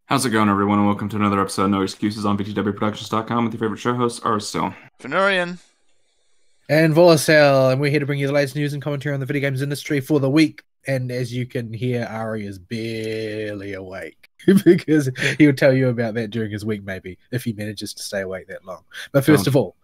How's it going, everyone, and welcome to another episode of No Excuses on VTWProductions.com with your favorite show hosts, Arstill. Fenurian. And Volacel, and we're here to bring you the latest news and commentary on the video games industry for the week. And as you can hear, Ari is barely awake because he'll tell you about that during his week, maybe, if he manages to stay awake that long. But first of all,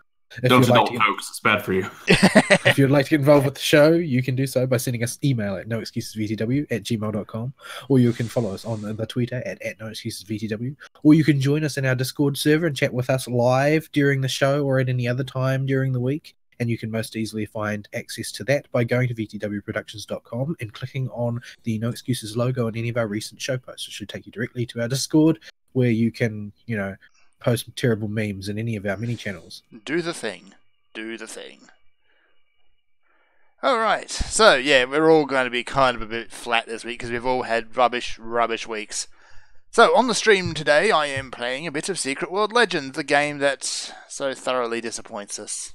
don't adult folks, it's bad for you. If you'd like to get involved with the show, you can do so by sending us email at noexcusesvtw@gmail.com, or you can follow us on the Twitter at noexcusesvtw, or you can join us in our Discord server and chat with us live during the show or at any other time during the week. And you can most easily find access to that by going to vtwproductions.com and clicking on the No Excuses logo on any of our recent show posts. It should take you directly to our Discord, where you can, post terrible memes in any of our mini channels. Do the thing. Do the thing. Alright, so yeah, we're all going to be kind of a bit flat this week because we've all had rubbish weeks. So, on the stream today, I am playing a bit of Secret World Legends, the game that so thoroughly disappoints us.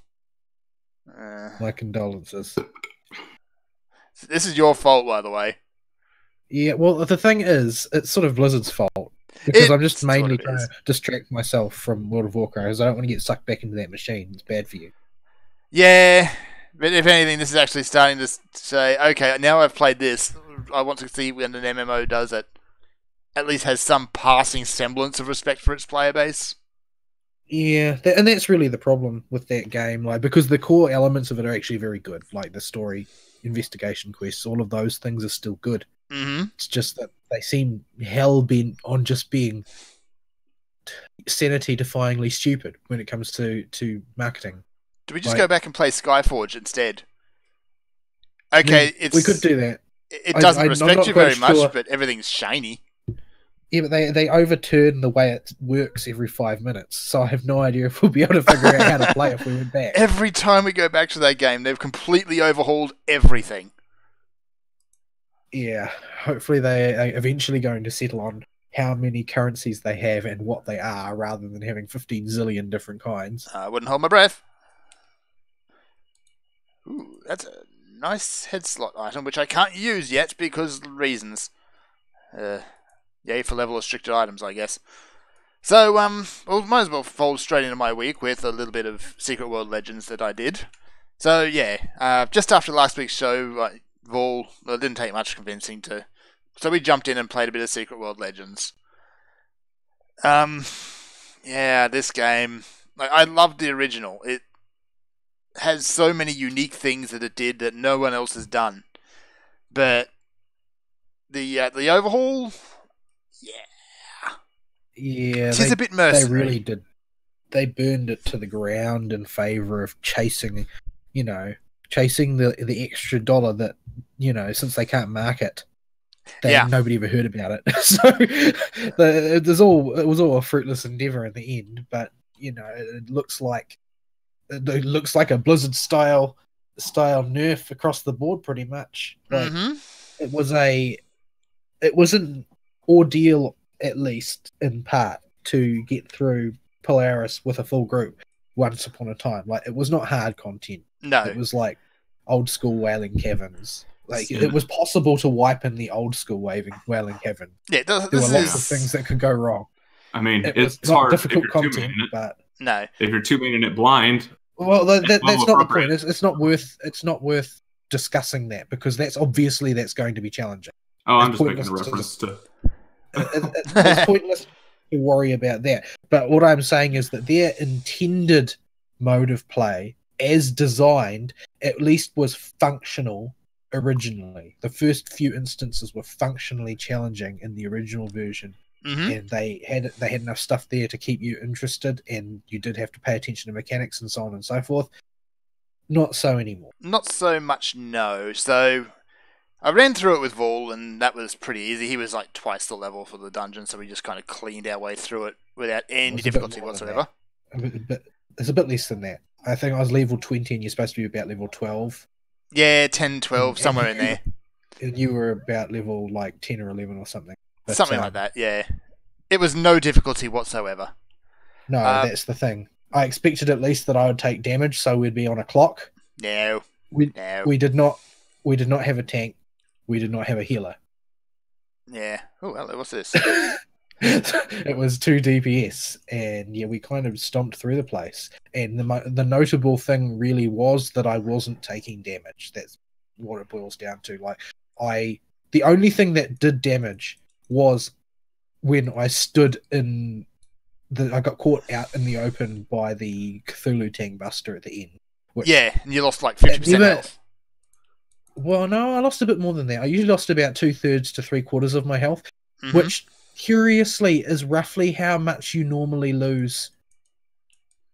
My condolences. This is your fault, by the way. Yeah, well, the thing is, it's sort of Blizzard's fault. Because I'm just mainly sort of trying to distract myself from World of Warcraft, because I don't want to get sucked back into that machine. It's bad for you. Yeah, but if anything, this is actually starting to say, okay, now I've played this, I want to see when an MMO does it, at least has some passing semblance of respect for its player base. Yeah, and that's really the problem with that game, because the core elements of it are actually very good, like the story, investigation quests, all of those things are still good. Mm-hmm. It's just that they seem hell-bent on just being sanity-defyingly stupid when it comes to marketing. Do we just go back and play Skyforge instead? Okay, we could do that. It doesn't respect you very much, sure. But everything's shiny. Yeah, but they overturn the way it works every 5 minutes, so I have no idea if we'll be able to figure out how to play if we went back. Every time we go back to that game, they've completely overhauled everything. Yeah, hopefully they are eventually going to settle on how many currencies they have and what they are, rather than having 15 zillion different kinds. I wouldn't hold my breath. Ooh, that's a nice head slot item, which I can't use yet because reasons. Yay for level restricted items, I guess. So, well, might as well fold straight into my week with a little bit of Secret World Legends that I did. So, yeah, just after last week's show, Vol, it didn't take much convincing to... So we jumped in and played a bit of Secret World Legends. Yeah, this game... I loved the original. It has so many unique things that it did that no one else has done. But the overhaul... Yeah, it is a bit mercenary. They really did. They burned it to the ground in favor of chasing the extra dollar that, since they can't market, nobody ever heard about it. So it was all a fruitless endeavor in the end. But it looks like a Blizzard style nerf across the board, pretty much. It was an ordeal, at least in part, to get through Polaris with a full group once upon a time. It was not hard content. No. It was like old school Wailing Caverns. It was possible to wipe in the old school Wailing Cavern. Yeah, there were lots of things that could go wrong. I mean, it's not hard difficult content, but no. If you're 2-maning it blind, well, that's not the point. It's not worth discussing that, because that's going to be challenging. Oh, I'm just making a reference to. It's pointless to worry about that. But what I'm saying is that their intended mode of play, as designed, at least was functional originally. The first few instances were functionally challenging in the original version. Mm-hmm. And they had enough stuff there to keep you interested, and you did have to pay attention to mechanics and so on and so forth. Not so anymore. Not so much, no. So I ran through it with Vol, and that was pretty easy. He was like twice the level for the dungeon, so we just kind of cleaned our way through it without any difficulty whatsoever. It's a bit less than that. I think I was level 20, and you're supposed to be about level 12. Yeah, 10, 12, somewhere in there. And you were about level 10 or 11 or something. But, something like that, yeah. It was no difficulty whatsoever. No, that's the thing. I expected at least that I would take damage, so we'd be on a clock. No. We did not have a tank. We did not have a healer. Yeah. Oh, hello, what's this? It was 2 DPS, and yeah, we kind of stomped through the place. And the notable thing really was that I wasn't taking damage. That's what it boils down to. Like, the only thing that did damage was when I stood in I got caught out in the open by the Cthulhu Tank Buster at the end. Yeah, and you lost like 50% health. Well, no, I lost a bit more than that. I usually lost about 2/3 to 3/4 of my health, which, curiously, is roughly how much you normally lose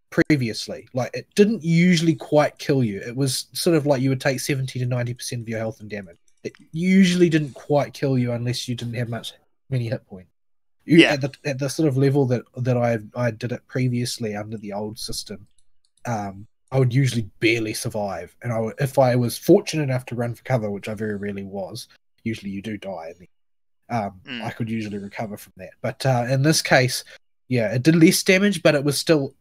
previously. Like, it didn't usually quite kill you. It was sort of like you would take 70 to 90% of your health and damage. It usually didn't quite kill you unless you didn't have many hit points. At the sort of level that I did it previously under the old system, I would usually barely survive. And if I was fortunate enough to run for cover, which I very rarely was, usually you do die. I could usually recover from that. But in this case, yeah, it did less damage, but it was still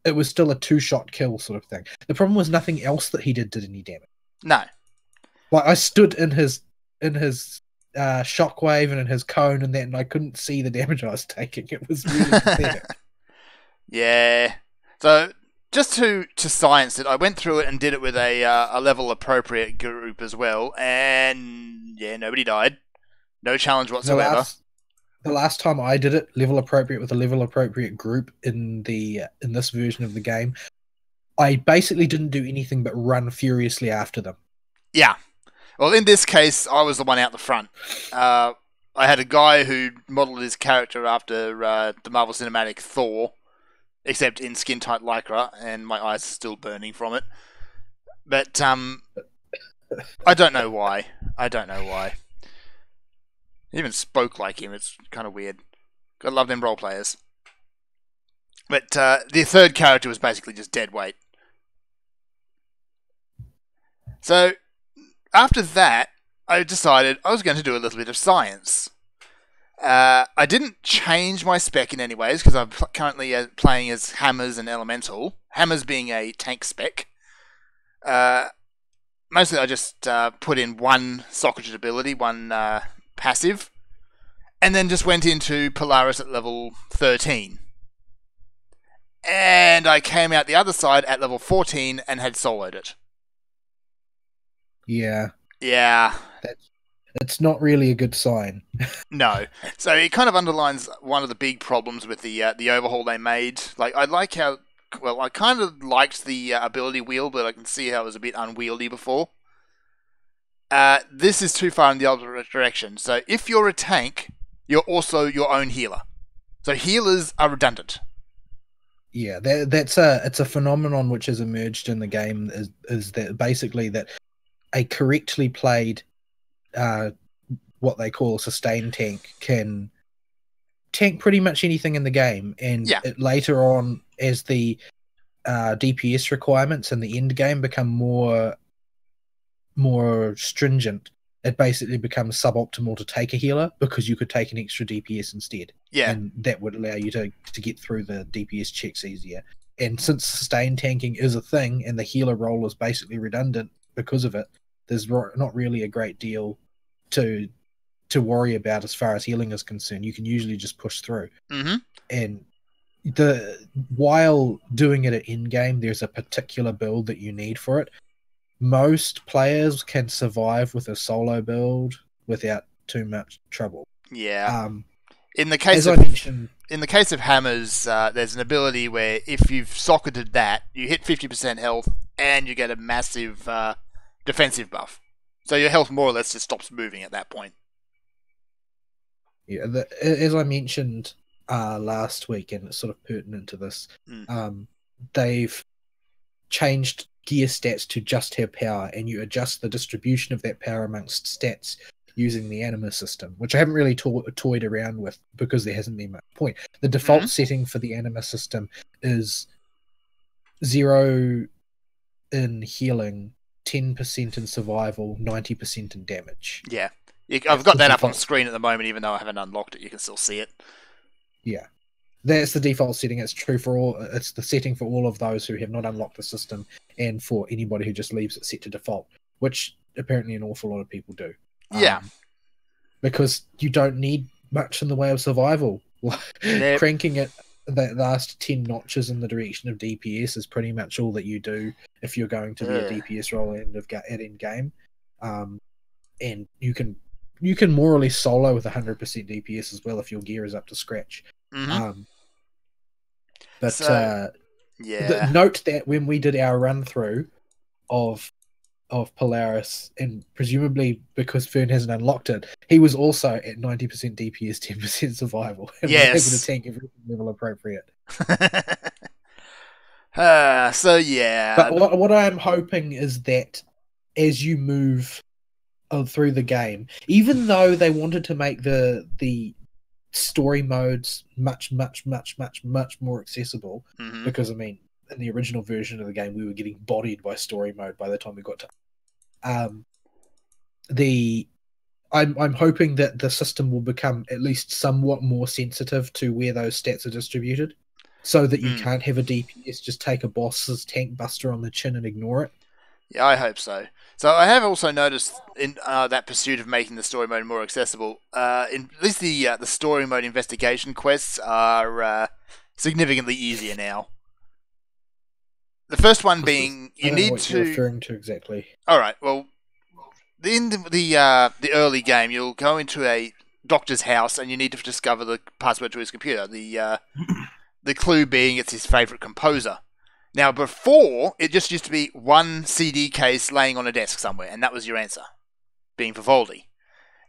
a 2-shot kill sort of thing. The problem was nothing else that he did any damage. No. Like, I stood in his shockwave and in his cone and that, and I couldn't see the damage I was taking. It was really pathetic. Yeah. So, just to science it, I went through it and did it with a level appropriate group as well, and yeah, nobody died. No challenge whatsoever. The last time I did it, level appropriate with a level appropriate group in this version of the game, I basically didn't do anything but run furiously after them. Yeah. Well, in this case, I was the one out the front. I had a guy who modelled his character after the Marvel Cinematic Thor, except in skin-tight lycra, and my eyes are still burning from it. But I don't know why. He even spoke like him. It's kind of weird. Gotta love them role players. But the third character was basically just dead weight. So, after that, I decided I was going to do a little bit of science. I didn't change my spec in any ways, because I'm currently playing as Hammers and Elemental. Hammers being a tank spec. Mostly I just put in one Socrated ability, one passive, and then just went into Polaris at level 13. And I came out the other side at level 14 and had soloed it. Yeah. Yeah. It's not really a good sign. No. So it kind of underlines one of the big problems with the overhaul they made. Like, I kind of liked the ability wheel, but I can see how it was a bit unwieldy before. This is too far in the opposite direction. So if you're a tank, you're also your own healer. So healers are redundant. Yeah, it's a phenomenon which has emerged in the game, is that basically that a correctly played what they call a sustain tank can tank pretty much anything in the game, and it later on, as the DPS requirements in the end game become more stringent, it basically becomes suboptimal to take a healer, because you could take an extra DPS instead. Yeah. And that would allow you to get through the DPS checks easier. And since sustain tanking is a thing and the healer role is basically redundant because of it, there's not really a great deal to worry about as far as healing is concerned. You can usually just push through. Mm-hmm. And while doing it at in-game, there's a particular build that you need for it. Most players can survive with a solo build without too much trouble. Yeah. In the case of Hammers, there's an ability where if you've socketed that, you hit 50% health and you get a massive defensive buff. So your health more or less just stops moving at that point. Yeah, as I mentioned last week, and it's sort of pertinent to this, they've changed gear stats to just have power, and you adjust the distribution of that power amongst stats using the Anima system, which I haven't really toyed around with because there hasn't been much point. The default setting for the Anima system is 0 in healing, 10% in survival, 90% in damage. Yeah. I've got that up on screen at the moment, even though I haven't unlocked it. You can still see it. Yeah. That's the default setting. It's true for all. It's the setting for all of those who have not unlocked the system, and for anybody who just leaves it set to default, which apparently an awful lot of people do. Yeah. Because you don't need much in the way of survival Yep. Cranking it the last 10 notches in the direction of DPS is pretty much all that you do if you're going to be a DPS role at end game. And you can more or less solo with 100% DPS as well if your gear is up to scratch. But So, yeah. note that when we did our run through of Polaris, and presumably because Fern hasn't unlocked it, he was also at 90% DPS, 10% survival. And Yes. was able to tank every level appropriate. So yeah. But what I'm hoping is that as you move through the game, even though they wanted to make the story modes much more accessible, because I mean, in the original version of the game, we were getting bodied by story mode by the time we got to. I'm hoping that the system will become at least somewhat more sensitive to where those stats are distributed, so that you can't have a DPS just take a boss's tank buster on the chin and ignore it. Yeah, I hope so. So I have also noticed in that pursuit of making the story mode more accessible, at least the story mode investigation quests are significantly easier now. The first one being you need what to. You're referring to exactly. All right. Well, in the early game, you'll go into a doctor's house and you need to discover the password to his computer. The clue being it's his favorite composer. Now, before, it just used to be one CD case laying on a desk somewhere, and that was your answer, being Vivaldi.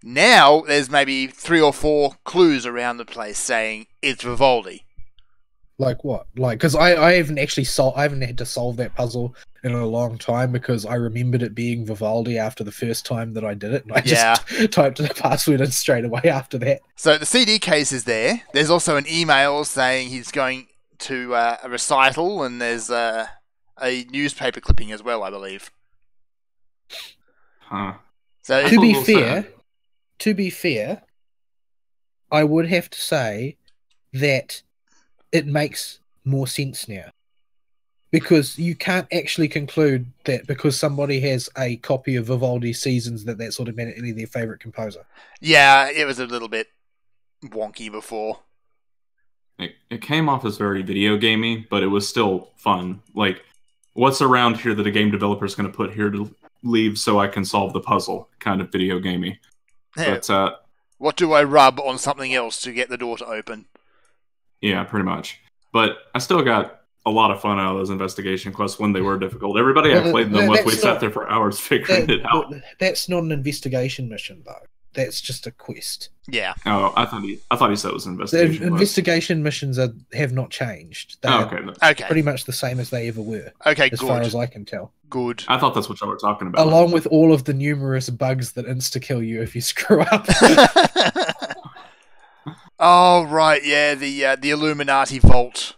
Now, there's maybe 3 or 4 clues around the place saying it's Vivaldi. Like what? Like, because I haven't actually I haven't had to solve that puzzle in a long time, because I remembered it being Vivaldi after the first time that I did it, and I just typed the password in straight away after that. So the CD case is there. There's also an email saying he's going to a recital, and there's a newspaper clipping as well, I believe. Huh. So to be fair, I would have to say that it makes more sense now, because you can't actually conclude that because somebody has a copy of Vivaldi's Seasons that's automatically their favorite composer. Yeah, it was a little bit wonky before. It came off as very video gamey, but it was still fun. Like, what's around here that a game developer is going to put here to leave so I can solve the puzzle? Kind of video gamey. Yeah. But what do I rub on something else to get the door to open? Yeah, pretty much. But I still got a lot of fun out of those investigation quests when they were difficult. Everybody I played them with, we sat there for hours figuring it out. That's not an investigation mission, though. That's just a quest. Yeah. Oh, I thought he said it was an investigation. The investigation missions have not changed. They're okay. Pretty much the same as they ever were. Okay, as far as I can tell. Good. I thought that's what y'all were talking about. Along with all of the numerous bugs that insta-kill you if you screw up. Oh, right, yeah, the Illuminati vault.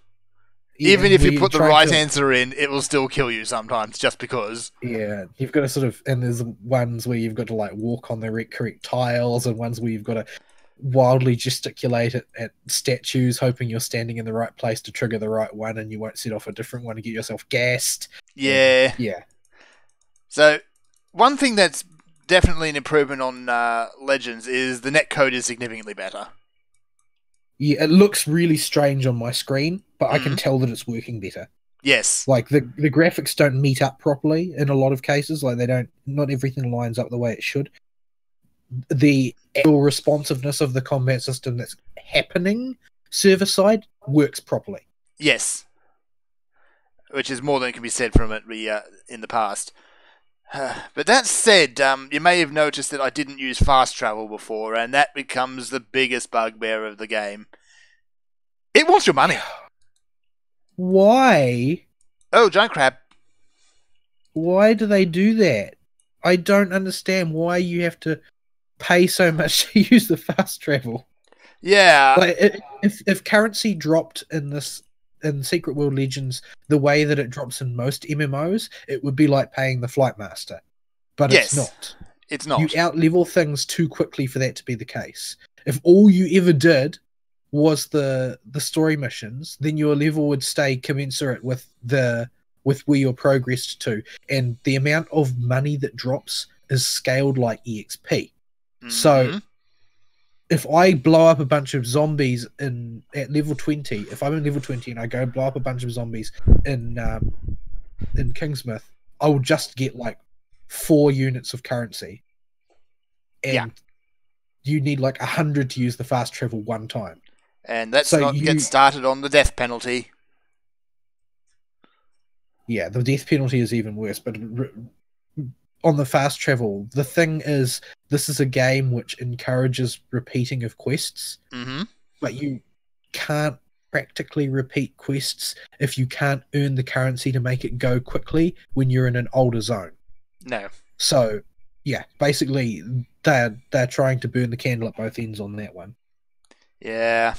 Yeah, even if you put the right answer in, it will still kill you sometimes, just because. Yeah, you've got to and there's ones where you've got to walk on the correct tiles, and ones where you've got to wildly gesticulate at statues, hoping you're standing in the right place to trigger the right one, and you won't set off a different one and get yourself gassed. Yeah. Yeah. So, one thing that's definitely an improvement on Legends is the netcode is significantly better. Yeah, it looks really strange on my screen, but I can tell that it's working better. Yes. Like, the graphics don't meet up properly in a lot of cases. Like, not everything lines up the way it should. The actual responsiveness of the combat system that's happening server-side works properly. Yes. Which is more than can be said from it in the past. But that said, you may have noticed that I didn't use fast travel before, and that becomes the biggest bugbear of the game. It wants your money. Why? Oh, giant crab. Why do they do that? I don't understand why you have to pay so much to use the fast travel. Yeah. Like, if currency dropped in Secret World Legends the way that it drops in most MMOs, it would be like paying the Flight Master. But yes, it's not. It's not. You out-level things too quickly for that to be the case. If all you ever did was the story missions, then your level would stay commensurate with where you're progressed to. And the amount of money that drops is scaled like EXP. Mm-hmm. So if I blow up a bunch of zombies at level 20, if I'm in level 20 and I go blow up a bunch of zombies in Kingsmith, I will just get like 4 units of currency. And you need like 100 to use the fast travel one time. And that's not get started on the death penalty. Yeah, the death penalty is even worse, but on the fast travel, the thing is, this is a game which encourages repeating of quests, but you can't practically repeat quests if you can't earn the currency to make it go quickly when you're in an older zone. No. So, yeah, basically, they're trying to burn the candle at both ends on that one. Yeah.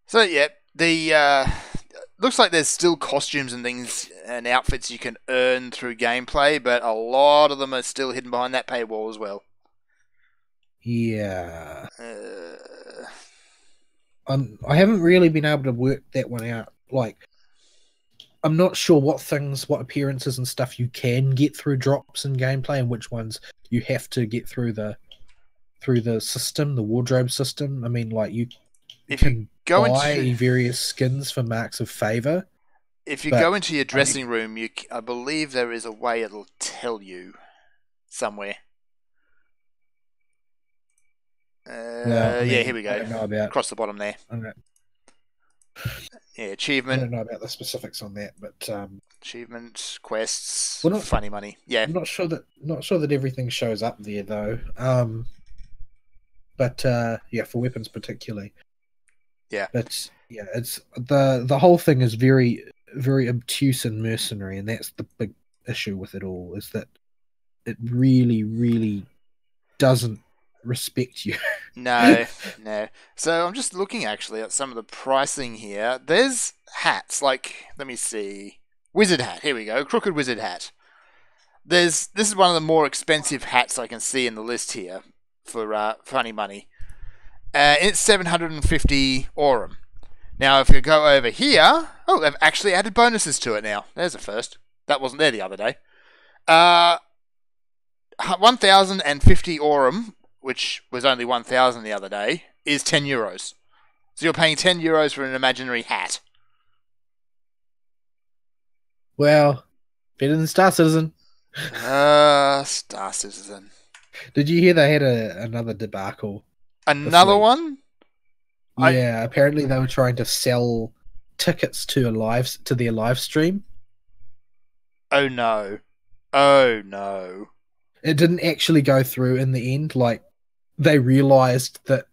So, yeah, the looks like there's still costumes and things and outfits you can earn through gameplay, but a lot of them are still hidden behind that paywall as well. Yeah. I haven't really been able to work that one out. Like, I'm not sure what appearances and stuff you can get through drops in gameplay and which ones you have to get through the system, the wardrobe system. I mean, like, you can buy various skins for marks of favor. If you go into your dressing room, I believe there is a way it'll tell you somewhere. Here we go. I don't know about across the bottom there. Achievement. I don't know about the specifics on that, but achievement, quests, well, funny money. Yeah, I'm not sure that everything shows up there though. But for weapons particularly. Yeah. But yeah, it's the whole thing is very, very obtuse and mercenary, and that's the big issue with it all, is that it really, really doesn't respect you. No. So I'm just looking actually at some of the pricing here. There's hats, like, let me see. Wizard hat, here we go. Crooked wizard hat. This is one of the more expensive hats I can see in the list here for funny money. It's 750 Aurum. Now, if you go over here, they've actually added bonuses to it now. There's a first. That wasn't there the other day. 1,050 Aurum, which was only 1,000 the other day, is €10. So you're paying €10 for an imaginary hat. Well, better than Star Citizen. Star Citizen. Did you hear they had another debacle? Another one? Yeah, apparently they were trying to sell tickets to their live stream. Oh no. It didn't actually go through in the end. Like, they realized that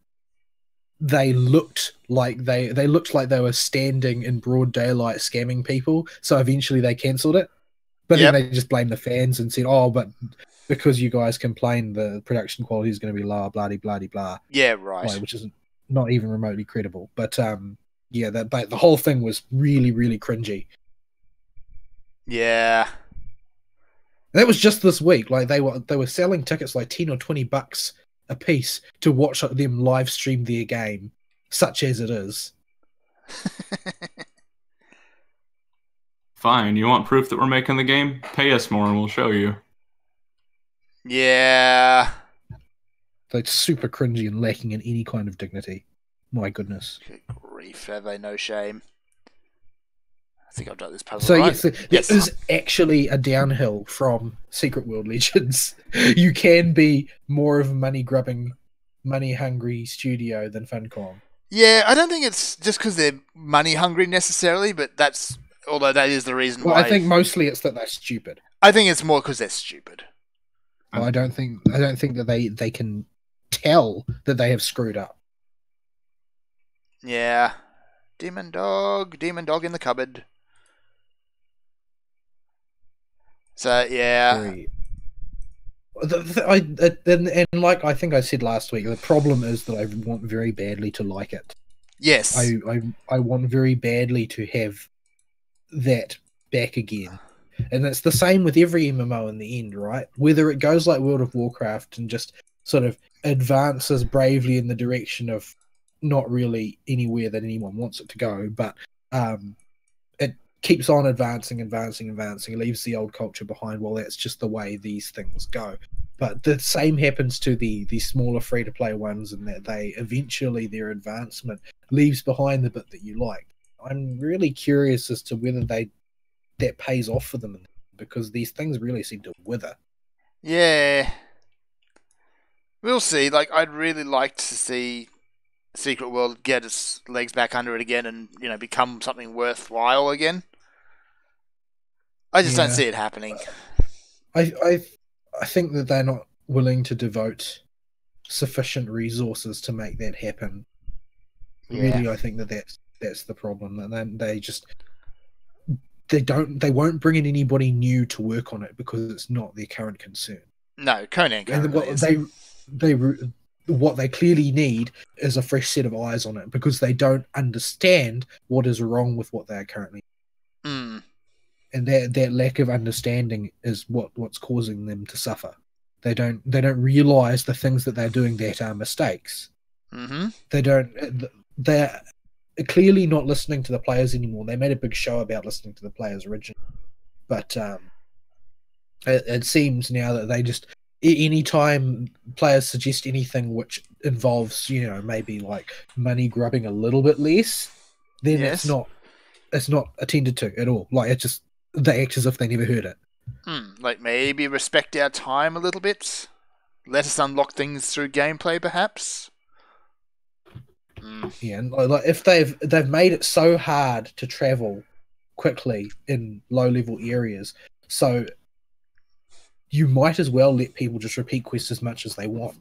they looked like they were standing in broad daylight scamming people, so eventually they cancelled it. But then they just blamed the fans and said, but because you guys complained, the production quality is going to be low, blah-de-blah-de-blah. Yeah, right. Which is not even remotely credible. But, the whole thing was really, really cringy. Yeah. And that was just this week. Like, they were selling tickets like $10 or $20 a piece to watch them live stream their game, such as it is. Fine, you want proof that we're making the game? Pay us more and we'll show you. Yeah. Like, super cringy and lacking in any kind of dignity. My goodness. Good grief, have they no shame? I think I've done this puzzle so, right. Yes, there is actually a downhill from Secret World Legends. You can be more of a money-grubbing, money-hungry studio than Funcom. Yeah, I don't think it's just because they're money-hungry necessarily, but although that is the reason why. I think mostly it's that they're stupid. I think it's more because they're stupid. Well, I don't think that they can tell that they have screwed up. Yeah. Demon dog in the cupboard. So, yeah. And like I think I said last week, the problem is that I want very badly to like it. Yes. I want very badly to have that back again. And it's the same with every MMO in the end, right? Whether it goes like World of Warcraft and just sort of advances bravely in the direction of not really anywhere that anyone wants it to go, but it keeps on advancing, it leaves the old culture behind. Well, that's just the way these things go. But the same happens to the smaller free-to-play ones, in that they eventually, their advancement leaves behind the bit that you like. I'm really curious as to whether that pays off for them, because these things really seem to wither. Yeah. We'll see. Like, I'd really like to see Secret World get its legs back under it again and, become something worthwhile again. I just don't see it happening. I think that they're not willing to devote sufficient resources to make that happen. Yeah. Really, I think that's the problem. And then they won't bring in anybody new to work on it because it's not their current concern. No, Conan. What they clearly need is a fresh set of eyes on it, because they don't understand what is wrong with what they are currently doing. And that lack of understanding is what's causing them to suffer. They don't realize the things that they're doing that are mistakes. Mm-hmm. They're clearly not listening to the players anymore. They made a big show about listening to the players originally, but it seems now that they just, anytime players suggest anything which involves, maybe like money grubbing a little bit less, then it's not attended to at all. Like, it's just, they act as if they never heard it. Like, maybe respect our time a little bit. Let us unlock things through gameplay, perhaps. Yeah, and like, if they've made it so hard to travel quickly in low-level areas, so you might as well let people just repeat quests as much as they want,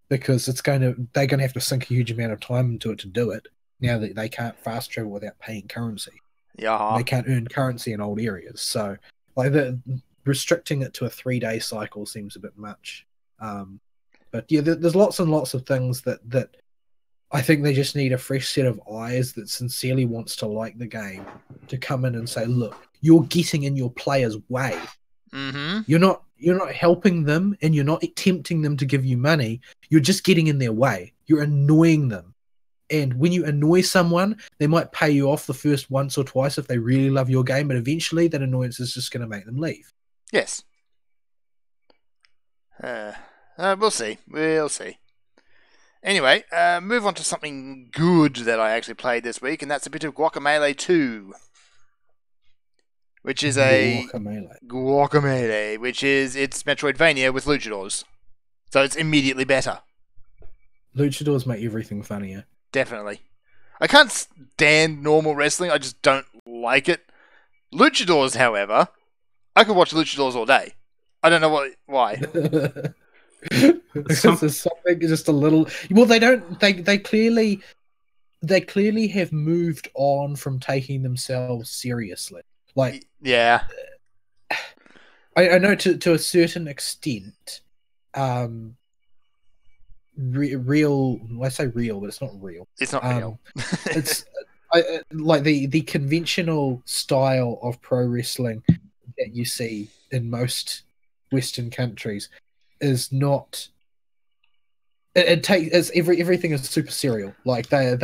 because they're gonna have to sink a huge amount of time into it to do it. Now that they can't fast travel without paying currency. Yeah, they can't earn currency in old areas. So, like, restricting it to a 3-day cycle seems a bit much. But yeah, there's lots and lots of things that I think they just need a fresh set of eyes that sincerely wants to like the game to come in and say, look, you're getting in your player's way. Mm-hmm. You're not helping them, and you're not tempting them to give you money. You're just getting in their way. You're annoying them. And when you annoy someone, they might pay you off the first once or twice if they really love your game, but eventually that annoyance is just going to make them leave. Yes. We'll see. We'll see. Anyway, move on to something good that I actually played this week, and that's a bit of Guacamelee 2. Which is Guacamelee, which is it's Metroidvania with luchadors. So it's immediately better. Luchadors make everything funnier. Definitely. I can't stand normal wrestling, I just don't like it. Luchadors, however, I could watch luchadors all day. I don't know why. Because there's something just a little. Well, they don't. They clearly have moved on from taking themselves seriously. Like, yeah, I know to a certain extent. Real. I say real, but it's not real. It's not real. It's like the conventional style of pro wrestling that you see in most Western countries is not. Everything is super serial. Like they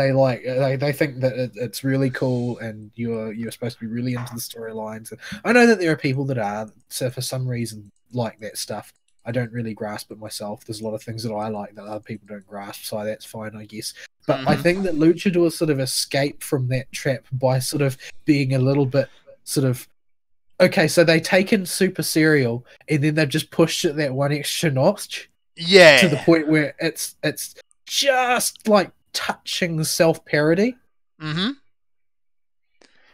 think that it's really cool, and you're supposed to be really into the storylines. I know that there are people that are, so for some reason, like that stuff. I don't really grasp it myself. There's a lot of things that I like that other people don't grasp, so that's fine, I guess. But I think that luchadors sort of escape from that trap by sort of being a little bit sort of, okay, so they take in super serial, and then they've just pushed it that one extra notch. Yeah. To the point where it's just like touching self-parody. Mm-hmm.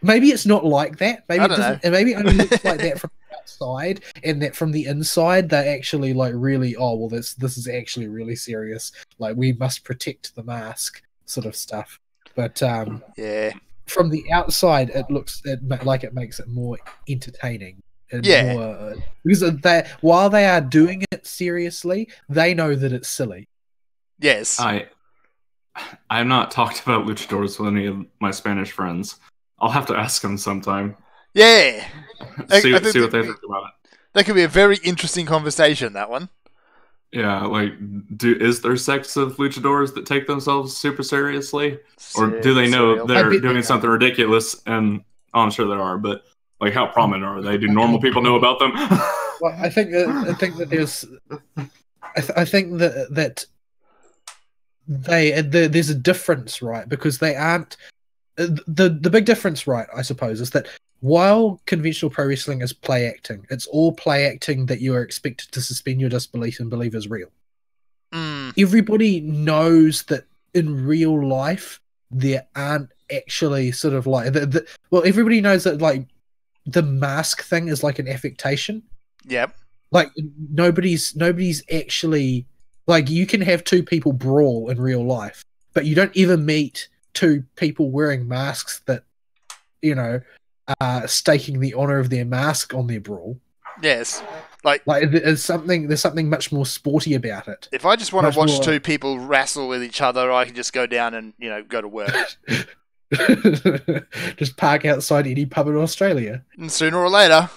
Maybe it's not like that. Maybe it doesn't. And maybe it only looks like that from the outside, and that from the inside they actually like really. Oh well, this is actually really serious. Like, we must protect the mask, sort of stuff. But yeah, from the outside it looks like it makes it more entertaining. And more, because while they are doing it seriously, they know that it's silly. Yes, I have not talked about luchadors with any of my Spanish friends. I'll have to ask them sometime. Yeah. see what they think about it. That could be a very interesting conversation, that one. Yeah, like, is there sects of luchadors that take themselves super seriously? Or do they know they're doing something ridiculous? And I'm sure there are, but like, how prominent are they? Do normal people know about them? Well, I think that there's I think that there's a difference, right? Because they aren't the big difference, right? I suppose is that while conventional pro wrestling is play acting, it's all play acting that you are expected to suspend your disbelief and believe is real. Everybody knows that in real life there aren't actually sort of like well, everybody knows that like the mask thing is like an affectation. Yep. Like nobody's actually like, you can have two people brawl in real life, but you don't ever meet two people wearing masks that, you know, are staking the honor of their mask on their brawl. Yes. Like there's something much more sporty about it. If I just want to watch two people wrestle with each other, I can just go down and, you know, go to work. Just park outside any pub in Australia. And sooner or later.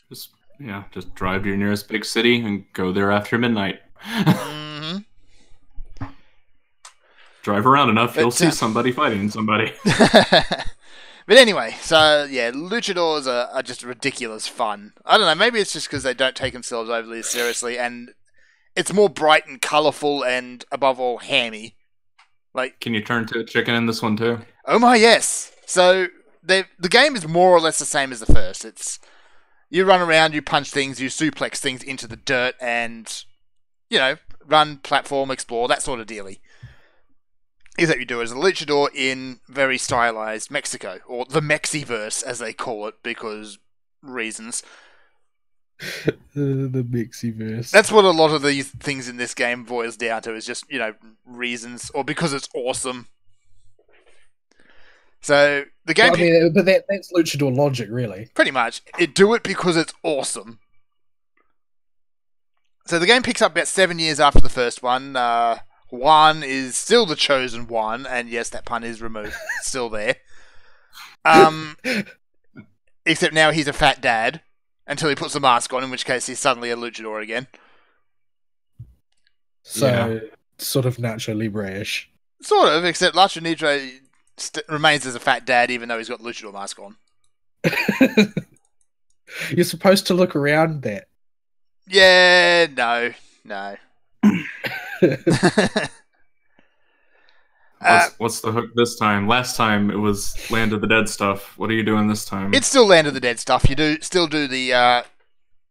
Just drive to your nearest big city and go there after midnight. Mm-hmm. Drive around enough, you'll see somebody fighting somebody. But anyway, so yeah, luchadors are just ridiculous fun. I don't know, maybe it's just because they don't take themselves overly seriously, and it's more bright and colourful and, above all, hammy. Like, can you turn to a chicken in this one too? Oh my, yes! So, the game is more or less the same as the first. It's, you run around, you punch things, you suplex things into the dirt, and, you know, run, platform, explore, that sort of dealy. Except you do it as a luchador in very stylized Mexico, or the Mexiverse, as they call it, because reasons. The Mexiverse. That's what a lot of these things in this game boils down to, is just, you know, reasons, or because it's awesome. So, the game... Well, I mean, but that's luchador logic, really. Pretty much. Do it because it's awesome. So, the game picks up about 7 years after the first one. Juan is still the chosen one, and yes, that pun is removed. It's still there. Except now he's a fat dad, until he puts a mask on, in which case he's suddenly a luchador again. So, sort of Nacho Libre-ish. Sort of, except Nacho Libre remains as a fat dad, even though he's got the luchador mask on. You're supposed to look around that. Yeah, no. What's the hook this time? Last time it was Land of the Dead stuff. What are you doing this time? It's still Land of the Dead stuff. You still do the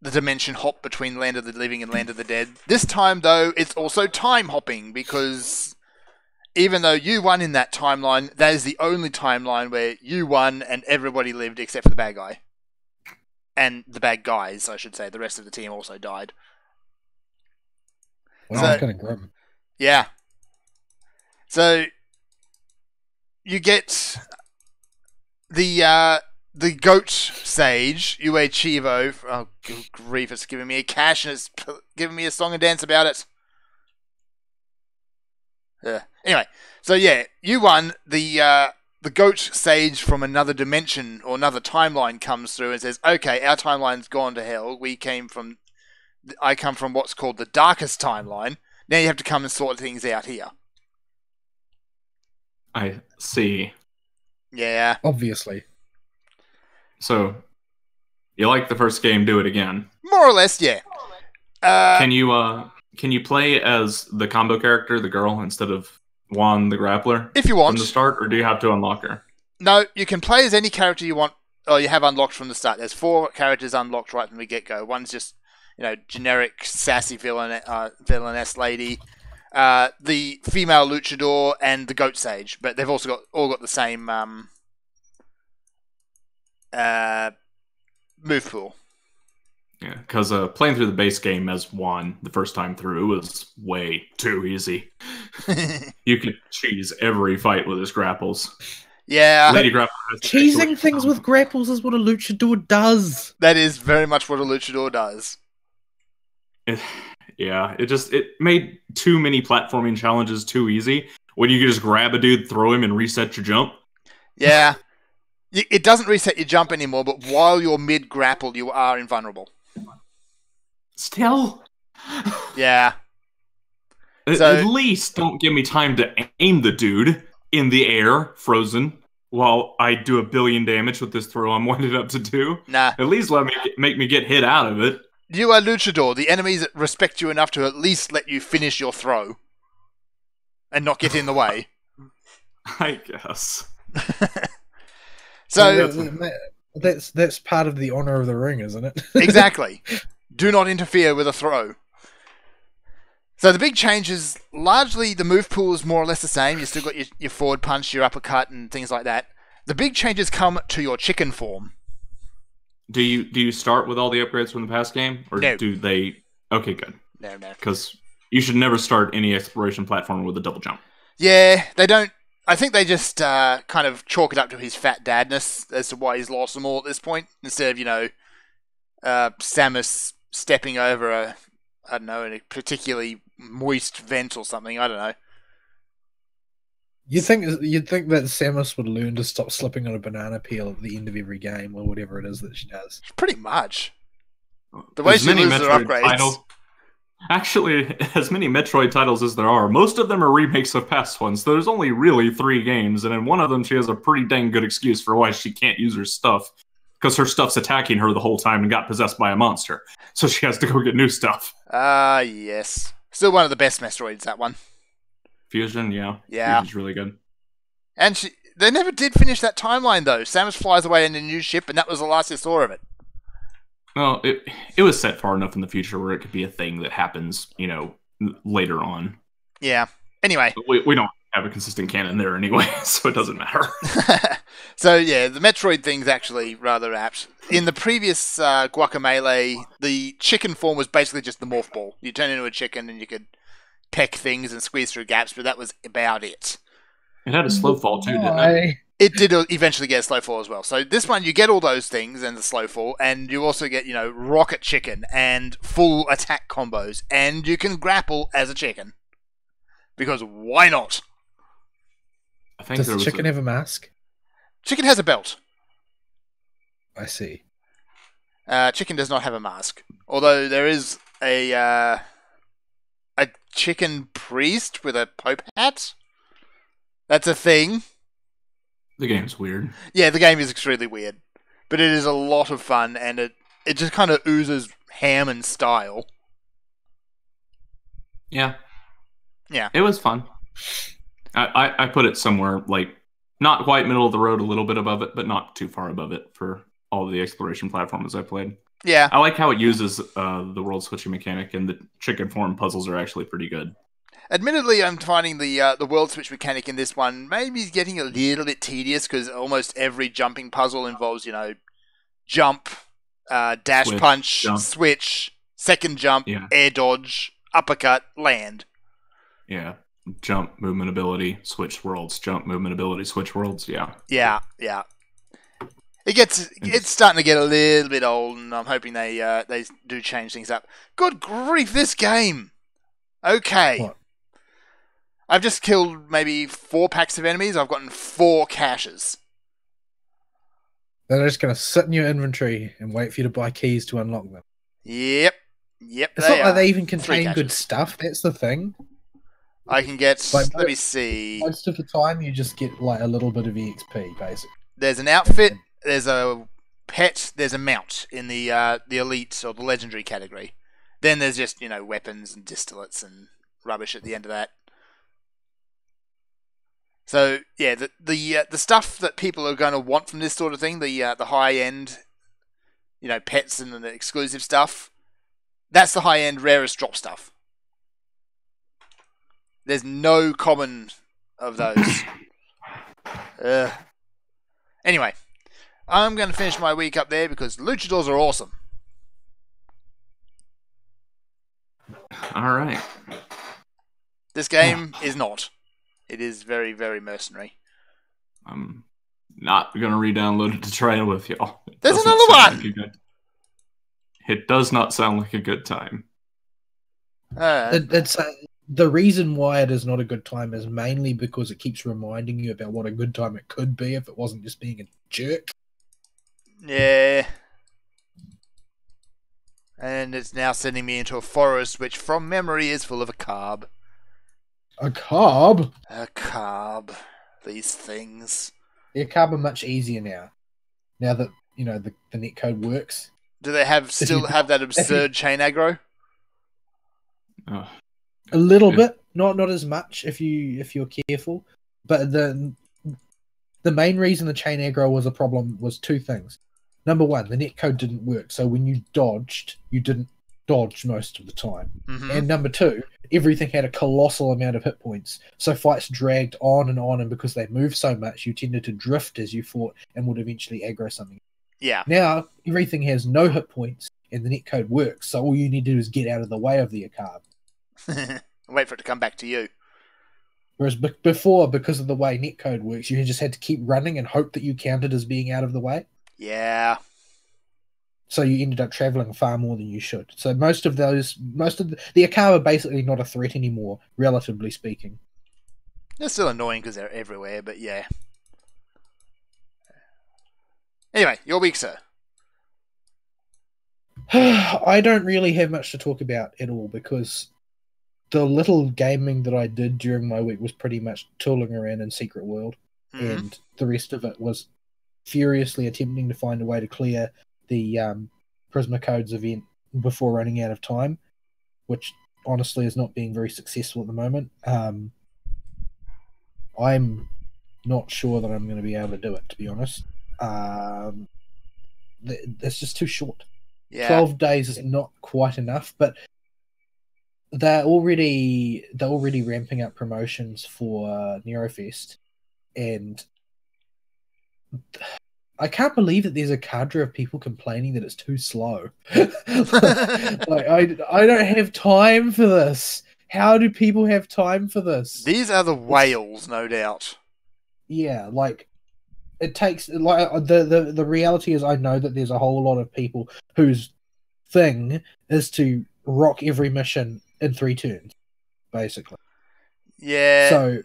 dimension hop between Land of the Living and Land of the Dead. This time, though, it's also time hopping, because even though you won in that timeline, that is the only timeline where you won and everybody lived except for the bad guy. And the bad guys, I should say. The rest of the team also died. Well, that's kind of grim. Yeah. So, you get the goat sage, Ue Chivo. Oh, good grief, it's giving me a cash and it's giving me a song and dance about it. Anyway, so yeah, you won. The goat sage from another dimension or another timeline comes through and says, okay, our timeline's gone to hell. I come from what's called the darkest timeline. Now you have to come and sort things out here. I see. Yeah. Obviously. So, you like the first game, do it again. More or less, yeah. Can you play as the combo character, the girl, instead of Juan the grappler? If you want. From the start, or do you have to unlock her? No, you can play as any character you want, or you have unlocked from the start. There's 4 characters unlocked right from the get-go. One's just, you know, generic, sassy villainess lady, the female luchador, and the goat sage. But they've also all got the same move pool. Yeah, because playing through the base game as Juan the first time through was way too easy. You could cheese every fight with his grapples. Yeah. Lady Grappler cheesing things with grapples is what a luchador does. That is very much what a luchador does. It made too many platforming challenges too easy. When you could just grab a dude, throw him, and reset your jump. Yeah. It doesn't reset your jump anymore, but while you're mid-grapple, you are invulnerable. Still? Yeah. At least don't give me time to aim the dude in the air, frozen. while I do a billion damage with this throw I'm winded up to do. Nah. At least make me get hit out of it. You are Luchador. The enemies respect you enough to at least let you finish your throw. And not get in the way. I guess. So that's part of the honor of the ring, isn't it? Exactly. Do not interfere with a throw. So the big change is largely the move pool is more or less the same. You still got your forward punch, your uppercut, and things like that. The big changes come to your chicken form. Do you start with all the upgrades from the past game, or No. do they? Okay, good. No. Because you should never start any exploration platform with a double jump. Yeah, they don't. I think they just kind of chalk it up to his fat dadness as to why he's lost them all at this point. Instead of, Samus stepping over a particularly moist vent or something. I don't know. You'd think that Samus would learn to stop slipping on a banana peel at the end of every game or whatever it is that she does. Pretty much. The way As she many loses her Metroid upgrades. titles- Actually, as many Metroid titles as there are, most of them are remakes of past ones. There's only really 3 games, and in one of them she has a pretty dang good excuse for why she can't use her stuff. Because her stuff's attacking her the whole time and got possessed by a monster. So she has to go get new stuff. Yes. Still one of the best Metroids, that one. Fusion, yeah. Yeah. Fusion's really good. And they never did finish that timeline, though. Samus flies away in a new ship, and that was the last you saw of it. Well, it was set far enough in the future where it could be a thing that happens, later on. Yeah. Anyway. But we don't have a consistent canon there anyway, so it doesn't matter. So, yeah, the Metroid thing's actually rather apt. In the previous Guacamelee, the chicken form was basically just the morph ball. You turn into a chicken and you could peck things and squeeze through gaps, but that was about it. It had a slow fall too, didn't it? Why? It did eventually get a slow fall as well. So this one, you get all those things and the slow fall, and you also get, rocket chicken and full attack combos, and you can grapple as a chicken. Because why not? I think Does there the was chicken have a mask? Chicken has a belt. I see. Chicken does not have a mask. Although there is a chicken priest with a pope hat. That's a thing. The game's weird. Yeah, the game is extremely weird. But it is a lot of fun, and it just kind of oozes ham and style. Yeah. Yeah. It was fun. I put it somewhere, not quite middle of the road, a little bit above it, but not too far above it for all of the exploration platforms I played. Yeah. I like how it uses the world switching mechanic, and the chicken form puzzles are actually pretty good. Admittedly, I'm finding the world switch mechanic in this one maybe getting a little bit tedious because almost every jumping puzzle involves, jump, dash Switch, punch, jump. switch, second jump, Yeah. air dodge, uppercut, land. Yeah. Jump, movement ability, switch worlds. Jump, movement ability, switch worlds. Yeah. Yeah. It's starting to get a little bit old, and I'm hoping they do change things up. Good grief, this game! Okay. What? I've just killed maybe 4 packs of enemies. I've gotten 4 caches. They're just going to sit in your inventory and wait for you to buy keys to unlock them. Yep. It's not like they even 3 contain caches. good stuff. That's the thing. I can get. Like, let me see. Most of the time, you just get a little bit of EXP, basically. There's an outfit. There's a pet. There's a mount in the elite or the legendary category. Then there's just weapons and distillates and rubbish at the end of that. So yeah, the stuff that people are going to want from this sort of thing, the high end, pets and the exclusive stuff, that's the high end rarest drop stuff. There's no common of those. Anyway, I'm going to finish my week up there because luchadors are awesome. All right. This game is not. It is very, very mercenary. I'm not going to re-download it to try it with y'all. There's Doesn't another sound one! like a good- It does not sound like a good time. It's the reason why it is not a good time is mainly because it keeps reminding you about what a good time it could be if it wasn't just being a jerk. Yeah. And it's now sending me into a forest which, from memory, is full of a carb. A carb? A carb. These things. The Akab are much easier now. Now that the netcode works. Do they still have that absurd chain aggro? Oh. A little bit, not as much if you're careful. But the main reason the chain aggro was a problem was two things. Number one, the netcode didn't work, so when you dodged, you didn't dodge most of the time. Mm-hmm. And number two, everything had a colossal amount of hit points, so fights dragged on, and because they moved so much, you tended to drift as you fought and would eventually aggro something. Yeah. Now, everything has no hit points, and the netcode works, so all you need to do is get out of the way of the Akab. Wait for it to come back to you. Whereas before, because of the way netcode works, you just had to keep running and hope that you counted as being out of the way. Yeah. So you ended up traveling far more than you should. So most of the Akab are basically not a threat anymore, relatively speaking. They're still annoying because they're everywhere, but yeah. Anyway, your week, sir. I don't really have much to talk about at all because the little gaming that I did during my week was pretty much tooling around in Secret World, and the rest of it was furiously attempting to find a way to clear the Prisma Codes event before running out of time, which honestly is not being very successful at the moment. I'm not sure that I'm going to be able to do it, to be honest. It's just too short. Yeah. 12 days is not quite enough, but they're already ramping up promotions for Neurofest, and I can't believe that there's a cadre of people complaining that it's too slow. Like, I don't have time for this. How do people have time for this? These are the whales, no doubt. Yeah, like it takes like the reality is I know that there's a whole lot of people whose thing is to rock every mission in 3 turns, basically. Yeah. So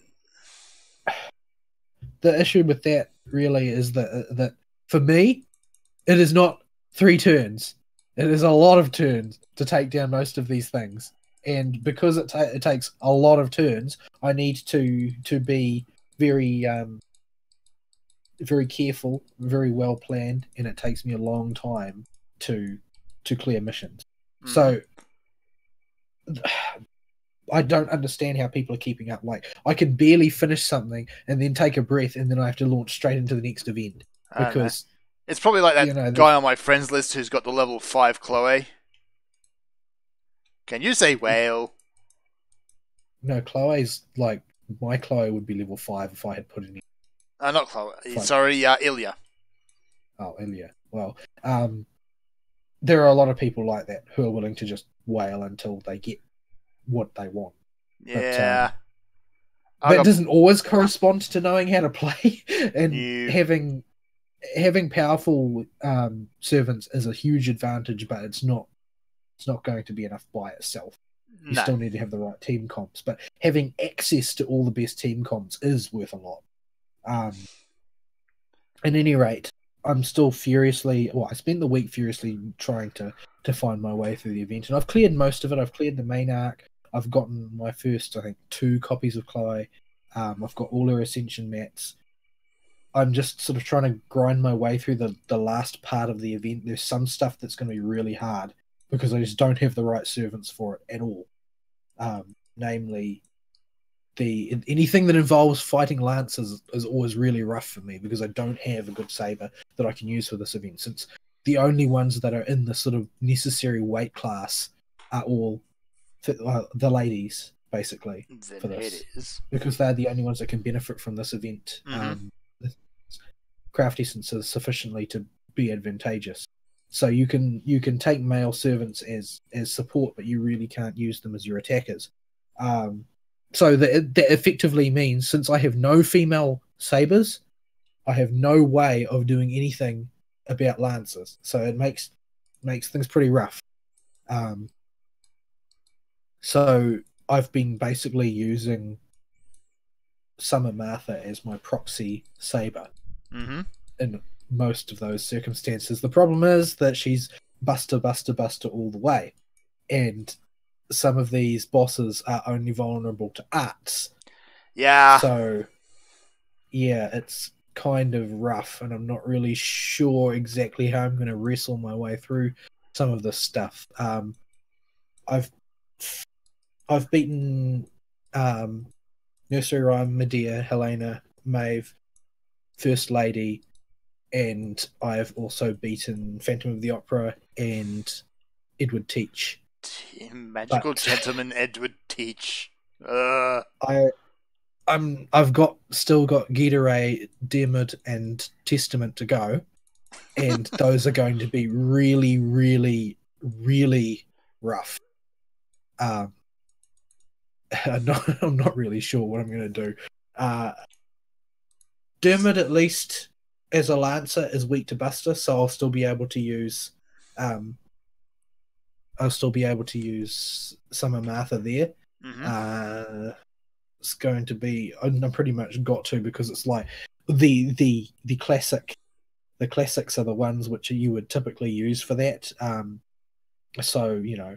the issue with that really is that for me, it is not 3 turns. It is a lot of turns to take down most of these things, and because it takes a lot of turns, I need to be very very careful, very well planned, and it takes me a long time to clear missions. So I don't understand how people are keeping up. Like, I can barely finish something and then take a breath, and then I have to launch straight into the next event because it's probably like that guy on my friends list who's got the level 5 Chloe. Can you say whale? No, Chloe's like my Chloe would be level 5 if I had put it in. Not Chloe. Sorry, Ilya. Oh, Ilya. Well, there are a lot of people like that who are willing to just wail until they get what they want. Yeah. But that doesn't always correspond to knowing how to play, and having powerful servants is a huge advantage, but it's not going to be enough by itself. You still need to have the right team comps, but having access to all the best team comps is worth a lot. At any rate, I'm still I spent the week furiously trying to find my way through the event, and I've cleared most of it. I've cleared the main arc. I've gotten my first, I think, 2 copies of Chloe. I've got all her Ascension mats. I'm just sort of trying to grind my way through the last part of the event. There's some stuff that's going to be really hard because I just don't have the right servants for it at all. Namely, anything that involves fighting lances is always really rough for me because I don't have a good saber that I can use for this event, since the only ones that are in the sort of necessary weight class are all the ladies, basically, for this, because they're the only ones that can benefit from this event. Craft essence is sufficiently to be advantageous. So you can take male servants as support, but you really can't use them as your attackers. So that effectively means, since I have no female sabers, I have no way of doing anything about lancers. So it makes things pretty rough. So I've been basically using Summer Martha as my proxy saber in most of those circumstances. The problem is that she's buster all the way, and some of these bosses are only vulnerable to arts. Yeah. So, yeah, it's kind of rough, and I'm not really sure exactly how I'm going to wrestle my way through some of this stuff. I've beaten Nursery Rhyme, Medea, Helena, Maeve, First Lady, and I've also beaten Phantom of the Opera and Edward Teach. Magical Gentleman Edward Teach. I've still got Ghidaray, Diarmid, and Testament to go, and those are going to be really, really, really rough. I'm not really sure what I'm going to do. Diarmid, at least as a Lancer, is weak to Buster, so I'll still be able to use Summer Martha there. Mm-hmm. It's going to be, I'm pretty much got to, because it's like the classics are the ones which you would typically use for that. So, you know,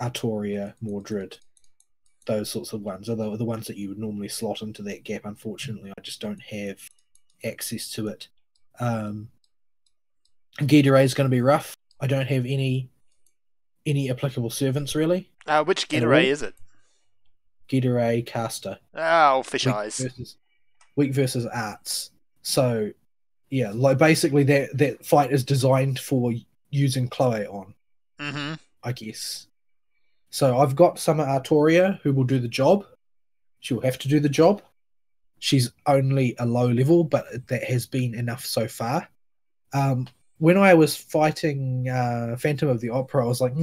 Artoria, Mordred, those sorts of ones are the ones that you would normally slot into that gap. Unfortunately, I just don't have access to it. Ghidaray is going to be rough. I don't have any applicable servants, really. Which Ghidaray is it? Ghidaray caster. Oh, fish eyes. Weak versus arts. So, yeah, like basically that fight is designed for using Chloe on. Mm-hmm. I guess. So I've got Summer Artoria who will do the job. She'll have to do the job. She's only a low level, but that has been enough so far. When I was fighting Phantom of the Opera, I was like,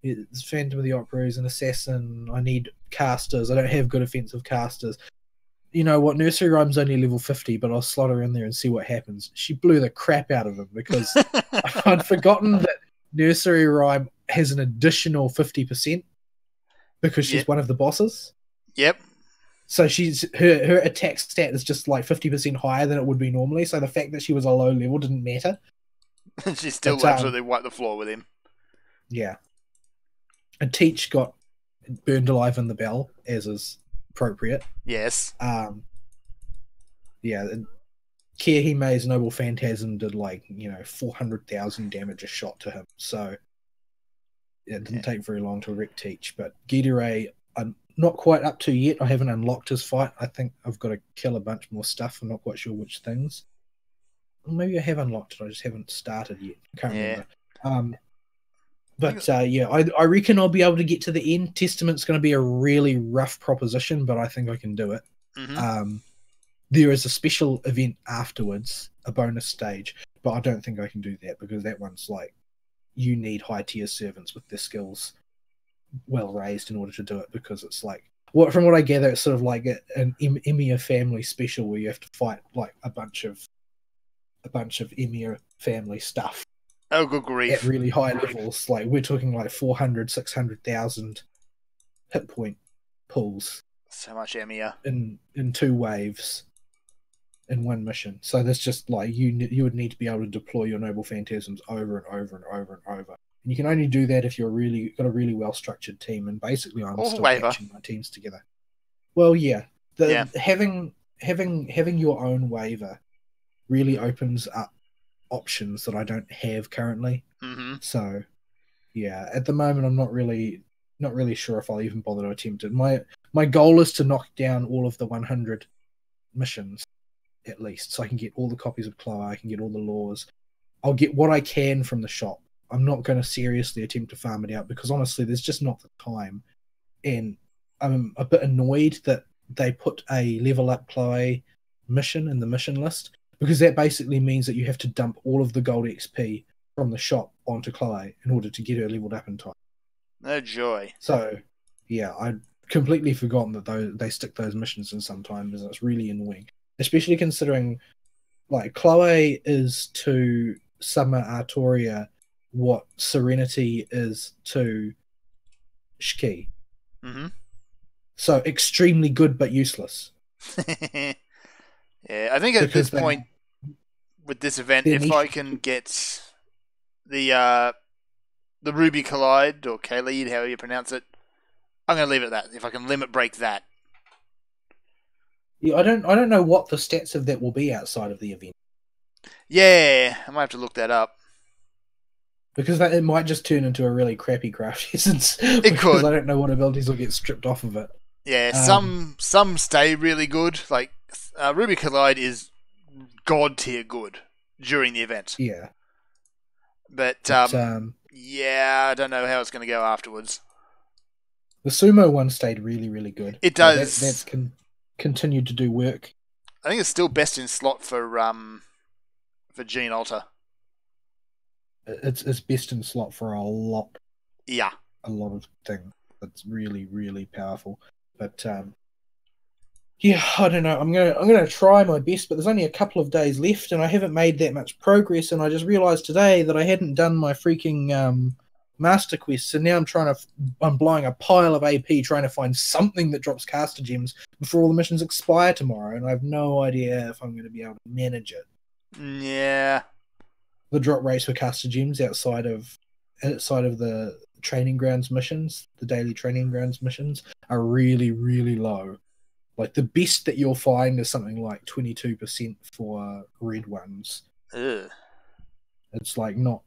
it's Phantom of the Opera is an assassin. I need casters. I don't have good offensive casters. You know what? Nursery Rhyme's only level 50, but I'll slot her in there and see what happens. She blew the crap out of him because I'd forgotten that Nursery Rhyme has an additional 50% because she's one of the bosses. Yep. So her attack stat is just like 50% higher than it would be normally. So the fact that she was a low level didn't matter. She still absolutely wiped the floor with him. Yeah. And Teach got burned alive in the bell, as is appropriate. Yes. Yeah. Kiahime's Noble Phantasm did 400,000 damage a shot to him. So it didn't take very long to wreck Teach. But Ghidaray, I'm not quite up to yet. I haven't unlocked his fight. I think I've got to kill a bunch more stuff. I'm not quite sure which things. Maybe I have unlocked it. I just haven't started yet. I can't remember. I reckon I'll be able to get to the end. Testament's going to be a really rough proposition, but I think I can do it. Mm-hmm. There is a special event afterwards, a bonus stage, but I don't think I can do that because that one's like you need high tier servants with their skills well raised in order to do it, because it's like from what I gather, it's sort of like an Emir family special where you have to fight like a bunch of Emir family stuff. Oh, good grief. At really high levels. Like, we're talking like 400, 600,000 hit point pulls. So much Emir. In 2 waves in one mission. So there's just like, you would need to be able to deploy your Noble Phantasms over and over and over and over. And you can only do that if you're got a really well-structured team. And basically, I'm still patching my teams together. Well, yeah. Having your own waiver really opens up options that I don't have currently. Mm-hmm. So, yeah, at the moment I'm not really sure if I'll even bother to attempt it. My goal is to knock down all of the 100 missions at least, so I can get all the copies of Chloe, I can get all the laws. I'll get what I can from the shop. I'm not going to seriously attempt to farm it out because honestly, there's just not the time, and I'm a bit annoyed that they put a level up Chloe mission in the mission list, because that basically means that you have to dump all of the gold XP from the shop onto Chloe in order to get her leveled up in time. No joy. So, yeah, I'd completely forgotten that they stick those missions in sometimes, and it's really annoying. Especially considering, like, Chloe is to Summer Artoria what Serenity is to Shiki. Mm-hmm. So, extremely good but useless. Yeah, I think at this point, with this event, if I can get the Ruby Collide, or Khalid, however you pronounce it, I'm going to leave it at that. If I can limit break that. Yeah, I don't know what the stats of that will be outside of the event. Yeah, I might have to look that up. Because it might just turn into a really crappy craft essence. It could. I don't know what abilities will get stripped off of it. Yeah, some stay really good. Like Ruby Collide is god tier good during the event. Yeah. But yeah, I don't know how it's going to go afterwards. The sumo one stayed really, really good. It does. So that's continued to do work. I think it's still best in slot for Gene Alter. It's best in slot for a lot. Yeah. A lot of things. It's really, really powerful. But yeah, I don't know. I'm gonna try my best, but there's only a couple of days left, and I haven't made that much progress. And I just realised today that I hadn't done my freaking master quest, so now I'm blowing a pile of AP trying to find something that drops caster gems before all the missions expire tomorrow, and I have no idea if I'm going to be able to manage it. Yeah. The drop rates for caster gems outside of the training grounds missions, the daily training grounds missions, are really, really low. Like the best that you'll find is something like 22% for red ones. Ugh. It's like not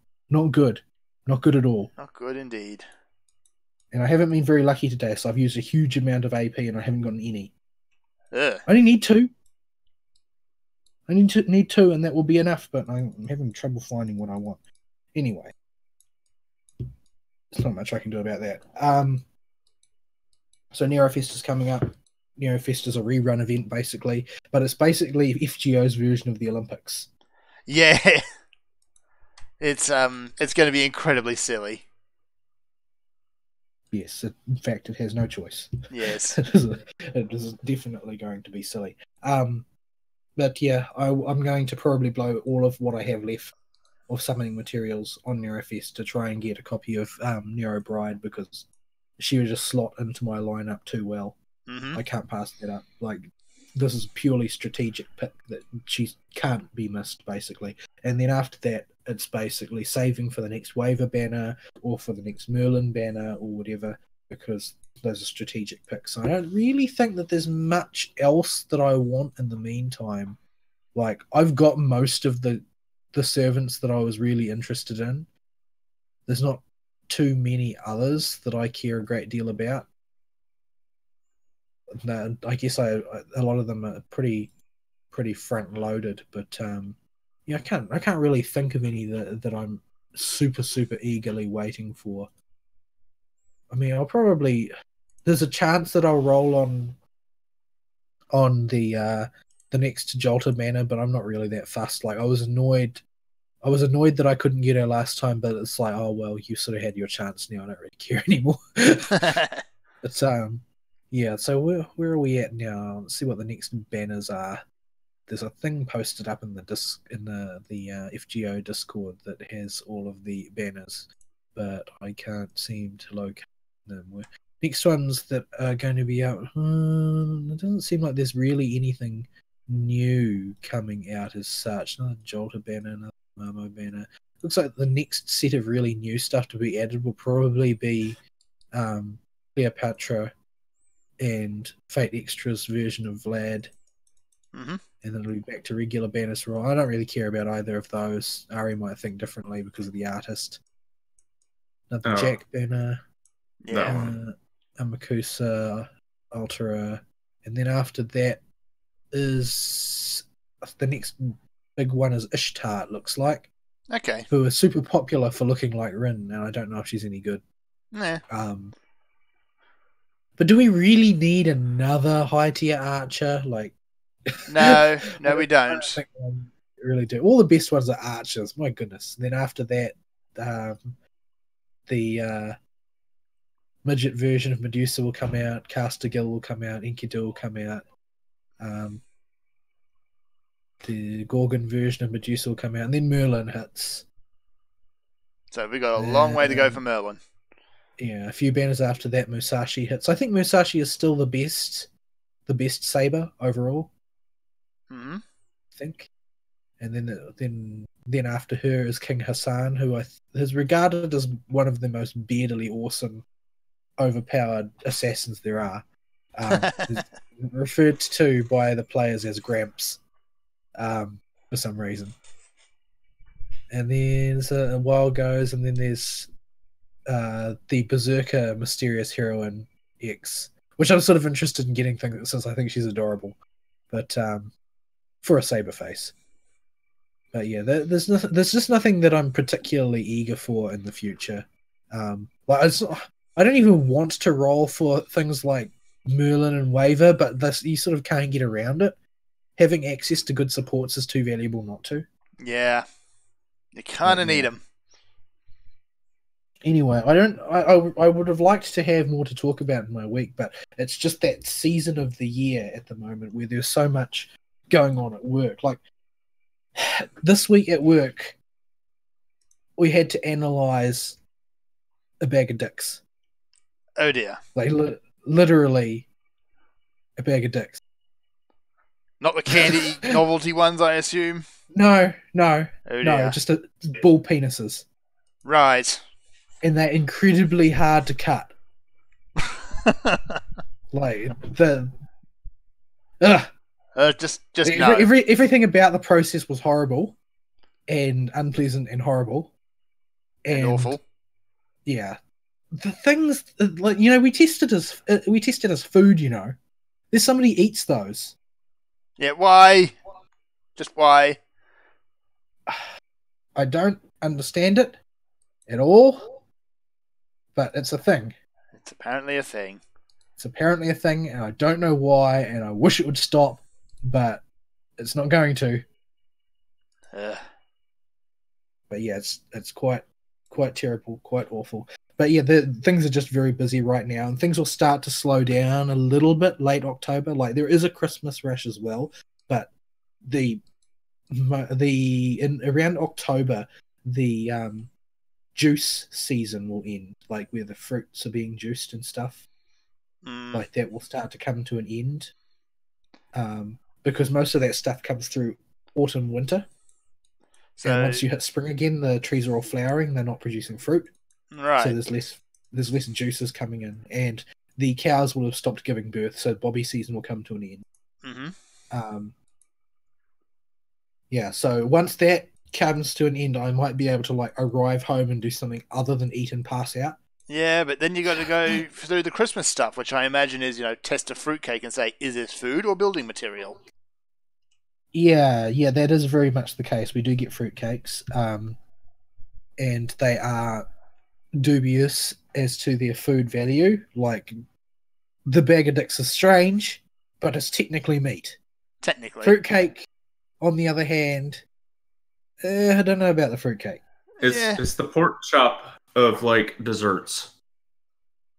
good. Not good at all. Not good indeed. And I haven't been very lucky today, so I've used a huge amount of AP and I haven't gotten any. Ugh. I only need 2. I need 2 and that will be enough, but I'm having trouble finding what I want. Anyway. There's not much I can do about that. So Nerofest is coming up. Nerofest is a rerun event, basically. But it's basically FGO's version of the Olympics. Yeah. It's going to be incredibly silly. Yes, in fact, it has no choice. Yes. It is definitely going to be silly. But yeah, I'm going to probably blow all of what I have left of summoning materials on Nerofest to try and get a copy of Nero Bride, because she would just slot into my lineup too well. Mm-hmm. I can't pass that up. Like, this is purely strategic pick that she can't be missed, basically. And then after that, it's basically saving for the next waiver banner or for the next Merlin banner or whatever, because those are strategic picks. I don't really think that there's much else that I want in the meantime. Like, I've got most of the servants that I was really interested in. There's not too many others that I care a great deal about. No, I guess a lot of them are pretty front loaded, but yeah, I can't really think of any that I'm super eagerly waiting for. I mean, there's a chance that I'll roll on the next Jolta banner, but I'm not really that fussed. Like, I was annoyed that I couldn't get her last time, but it's like, oh well, you sort of had your chance now. I don't really care anymore. But yeah. So where are we at now? Let's see what the next banners are. There's a thing posted up in the FGO Discord that has all of the banners, but I can't seem to locate them. Next ones that are going to be out, it doesn't seem like there's really anything new coming out as such. Another Jolta banner, another Mamo banner. Looks like the next set of really new stuff to be added will probably be Cleopatra and Fate Extra's version of Vlad. Mm-hmm. And then it'll be back to regular banners for all. I don't really care about either of those. Ari might think differently because of the artist. Another Jack banner. Yeah. Amakusa, Altera. And then after that is the next big one is Ishtar, it looks like. Okay. Who is super popular for looking like Rin, and I don't know if she's any good. Nah. But do we really need another high tier archer? Like, no, we don't. I think we really do. All the best ones are archers. My goodness. And then after that, the midget version of Medusa will come out. Castergill will come out. Enkidu will come out. The Gorgon version of Medusa will come out, and then Merlin hits. So we got a long way to go for Merlin. Yeah, a few banners after that, Musashi hits. I think Musashi is still the best saber overall. Mm-hmm. I think. And then after her is King Hassan, who is regarded as one of the most beardily awesome, overpowered assassins there are. is referred to by the players as Gramps for some reason. And then there's a Wild Goes, and then there's the Berserker Mysterious Heroine X, which I'm sort of interested in getting things since I think she's adorable, but for a saber face. But yeah, there's just nothing that I'm particularly eager for in the future. I don't even want to roll for things like Merlin and Waver, but you sort of can't get around it. Having access to good supports is too valuable not to. Yeah, you kind of need them. Anyway, I would have liked to have more to talk about in my week, but it's just that season of the year at the moment where there's so much going on at work. Like this week at work, we had to analyze a bag of dicks. Oh dear! Like literally a bag of dicks. Not the candy novelty ones, I assume. No, oh dear. just bull penises. Right. And they're incredibly hard to cut. Like just no. Everything about the process was horrible, and unpleasant, and horrible, and awful. Yeah, the things like we tested as food. There's somebody eats those. Yeah, why? Just why? I don't understand it at all, but it's a thing. It's apparently a thing. It's apparently a thing, and I don't know why, and I wish it would stop, but it's not going to. But yeah, it's quite terrible, quite awful. But yeah, things are just very busy right now, and things will start to slow down a little bit late October. Like there is a Christmas rush as well, but around October, the juice season will end, like where the fruits are being juiced and stuff. Like that will start to come to an end, because most of that stuff comes through autumn, winter. So and once you hit spring again, the trees are all flowering; they're not producing fruit. Right. So there's less juices coming in, and the cows will have stopped giving birth. So Bobby season will come to an end. Mm-hmm. Yeah. So once that comes to an end, I might be able to arrive home and do something other than eat and pass out. Yeah, but then you got to go through the Christmas stuff, which I imagine is, test a fruitcake and say, is this food or building material? Yeah, that is very much the case. We do get fruitcakes, and they are dubious as to their food value. Like, the bag of dicks is strange, but it's technically meat. Technically. Fruitcake, on the other hand, I don't know about the fruitcake. It's the pork chop of desserts.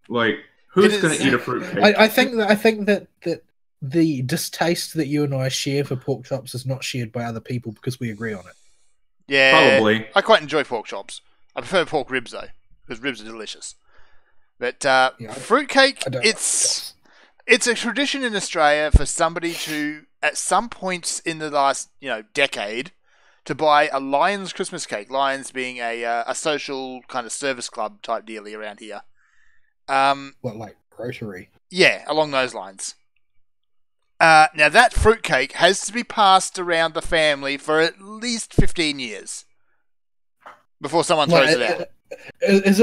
Like, who's going to eat a fruitcake? I think that the distaste that you and I share for pork chops is not shared by other people because we agree on it. Yeah, probably. I quite enjoy pork chops. I prefer pork ribs though, because ribs are delicious. But fruitcake, it's a tradition in Australia for somebody to, at some points in the last decade, to buy a Lions Christmas cake. Lions being a social kind of service club type dealie around here. What, like Rotary? Yeah, along those lines. Now that fruitcake has to be passed around the family for at least 15 years before someone throws it out. Is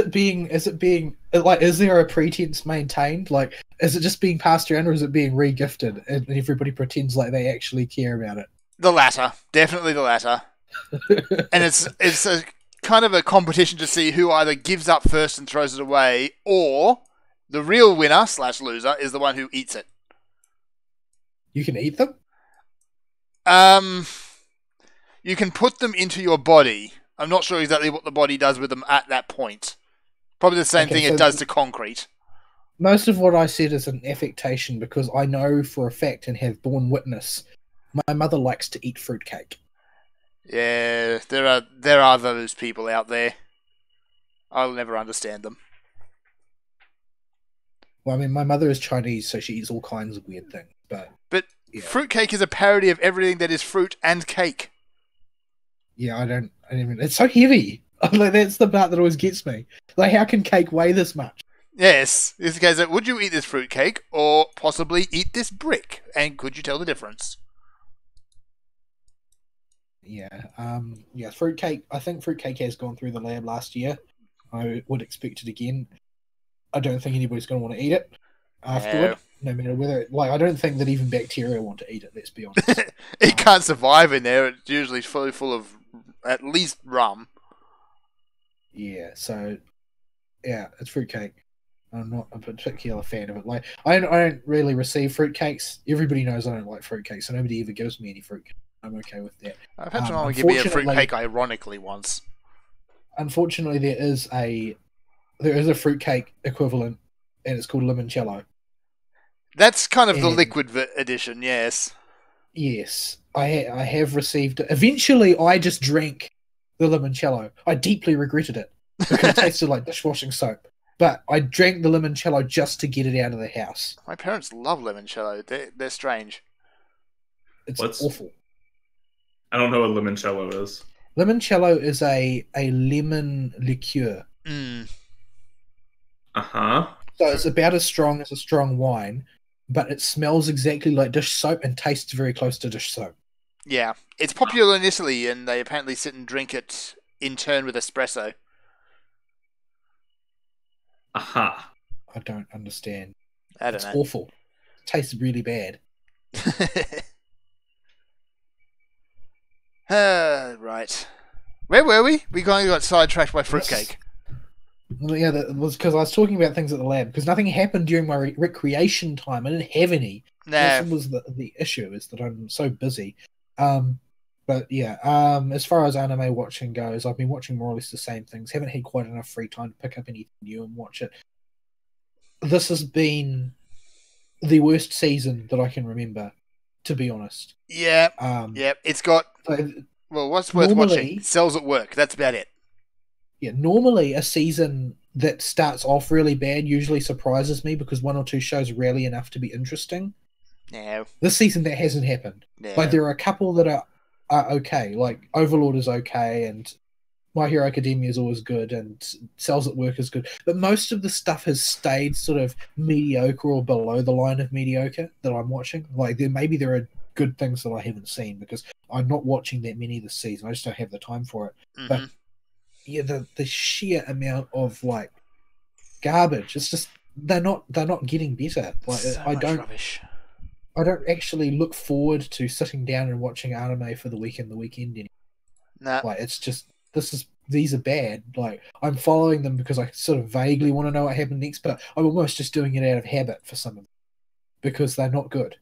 there a pretense maintained? Like, is it just being passed around, or is it being re-gifted and everybody pretends like they actually care about it? The latter. Definitely the latter. And it's a kind of a competition to see who either gives up first and throws it away, or the real winner / loser is the one who eats it. You can eat them? You can put them into your body. I'm not sure exactly what the body does with them at that point. Probably the same thing it does to concrete. Most of what I said is an affectation because I know for a fact and have borne witness my mother likes to eat fruitcake. Yeah, there are those people out there. I'll never understand them. Well, I mean, my mother is Chinese, so she eats all kinds of weird things. But yeah. Fruitcake is a parody of everything that is fruit and cake. Yeah, I don't even. It's so heavy. Like, that's the part that always gets me. Like, how can cake weigh this much? Yes. It's the case that would you eat this fruitcake or possibly eat this brick? And could you tell the difference? Yeah, fruitcake. I think fruitcake has gone through the lab last year. I would expect it again. I don't think anybody's going to want to eat it afterward, no matter whether. I don't think that even bacteria want to eat it. Let's be honest. It can't survive in there. It's usually fully full of at least rum. Yeah. So, yeah, it's fruitcake. I'm not a particular fan of it. I don't really receive fruitcakes. Everybody knows I don't like fruitcakes, so nobody ever gives me any fruitcake. I'm okay with that. I've had someone give me a fruitcake ironically once. Unfortunately, there is a fruitcake equivalent, and it's called limoncello. That's kind of the liquid edition, yes. Yes, I have received it. Eventually, I just drank the limoncello. I deeply regretted it because it tasted like dishwashing soap. But I drank the limoncello just to get it out of the house. My parents love limoncello. They're strange. It's awful. I don't know what limoncello is. Limoncello is a lemon liqueur. Uh-huh. So it's about as strong as a strong wine, but it smells exactly like dish soap and tastes very close to dish soap. Yeah. It's popular in Italy, and they apparently sit and drink it in turn with espresso. Aha. I don't understand. I don't it's know. Awful. It tastes really bad. Right. Where were we? We kind of got sidetracked by fruitcake. Yeah, that was because I was talking about things at the lab, because nothing happened during my recreation time. I didn't have any. No. That was the issue, is that I'm so busy. But yeah, as far as anime watching goes, I've been watching more or less the same things. Haven't had quite enough free time to pick up anything new and watch it. This has been the worst season that I can remember, to be honest. Yeah. It's got... Well, what's worth watching? Cells at Work. That's about it. Yeah, normally a season that starts off really bad usually surprises me because one or two shows are rarely enough to be interesting. No. This season that hasn't happened. No. There are a couple that are okay. Overlord is okay, and My Hero Academia is always good, and Cells at Work is good. But most of the stuff has stayed sort of mediocre or below the line of mediocre that I'm watching. Maybe there are good things that I haven't seen because I'm not watching that many this season. I just don't have the time for it. Mm-hmm. But yeah, the sheer amount of garbage. It's just they're not getting better. Rubbish. I don't actually look forward to sitting down and watching anime for the weekend anymore. Nah. It's just these are bad. I'm following them because I sort of vaguely want to know what happened next, but I'm almost just doing it out of habit for some of them because they're not good.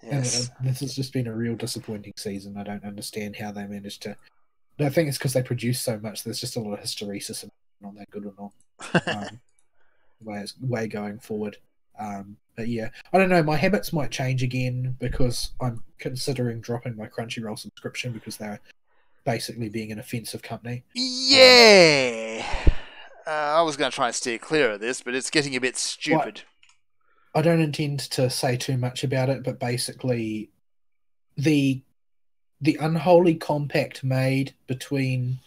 Yes. And this has just been a real disappointing season. I don't understand how they managed to. I think it's because they produce so much. There's just a lot of hysteresis and not that good or not. Way going forward. But yeah, I don't know. My habits might change again because I'm considering dropping my Crunchyroll subscription because they're basically being an offensive company. Yeah. I was going to try and steer clear of this, but it's getting a bit stupid. I don't intend to say too much about it, but basically the unholy compact made between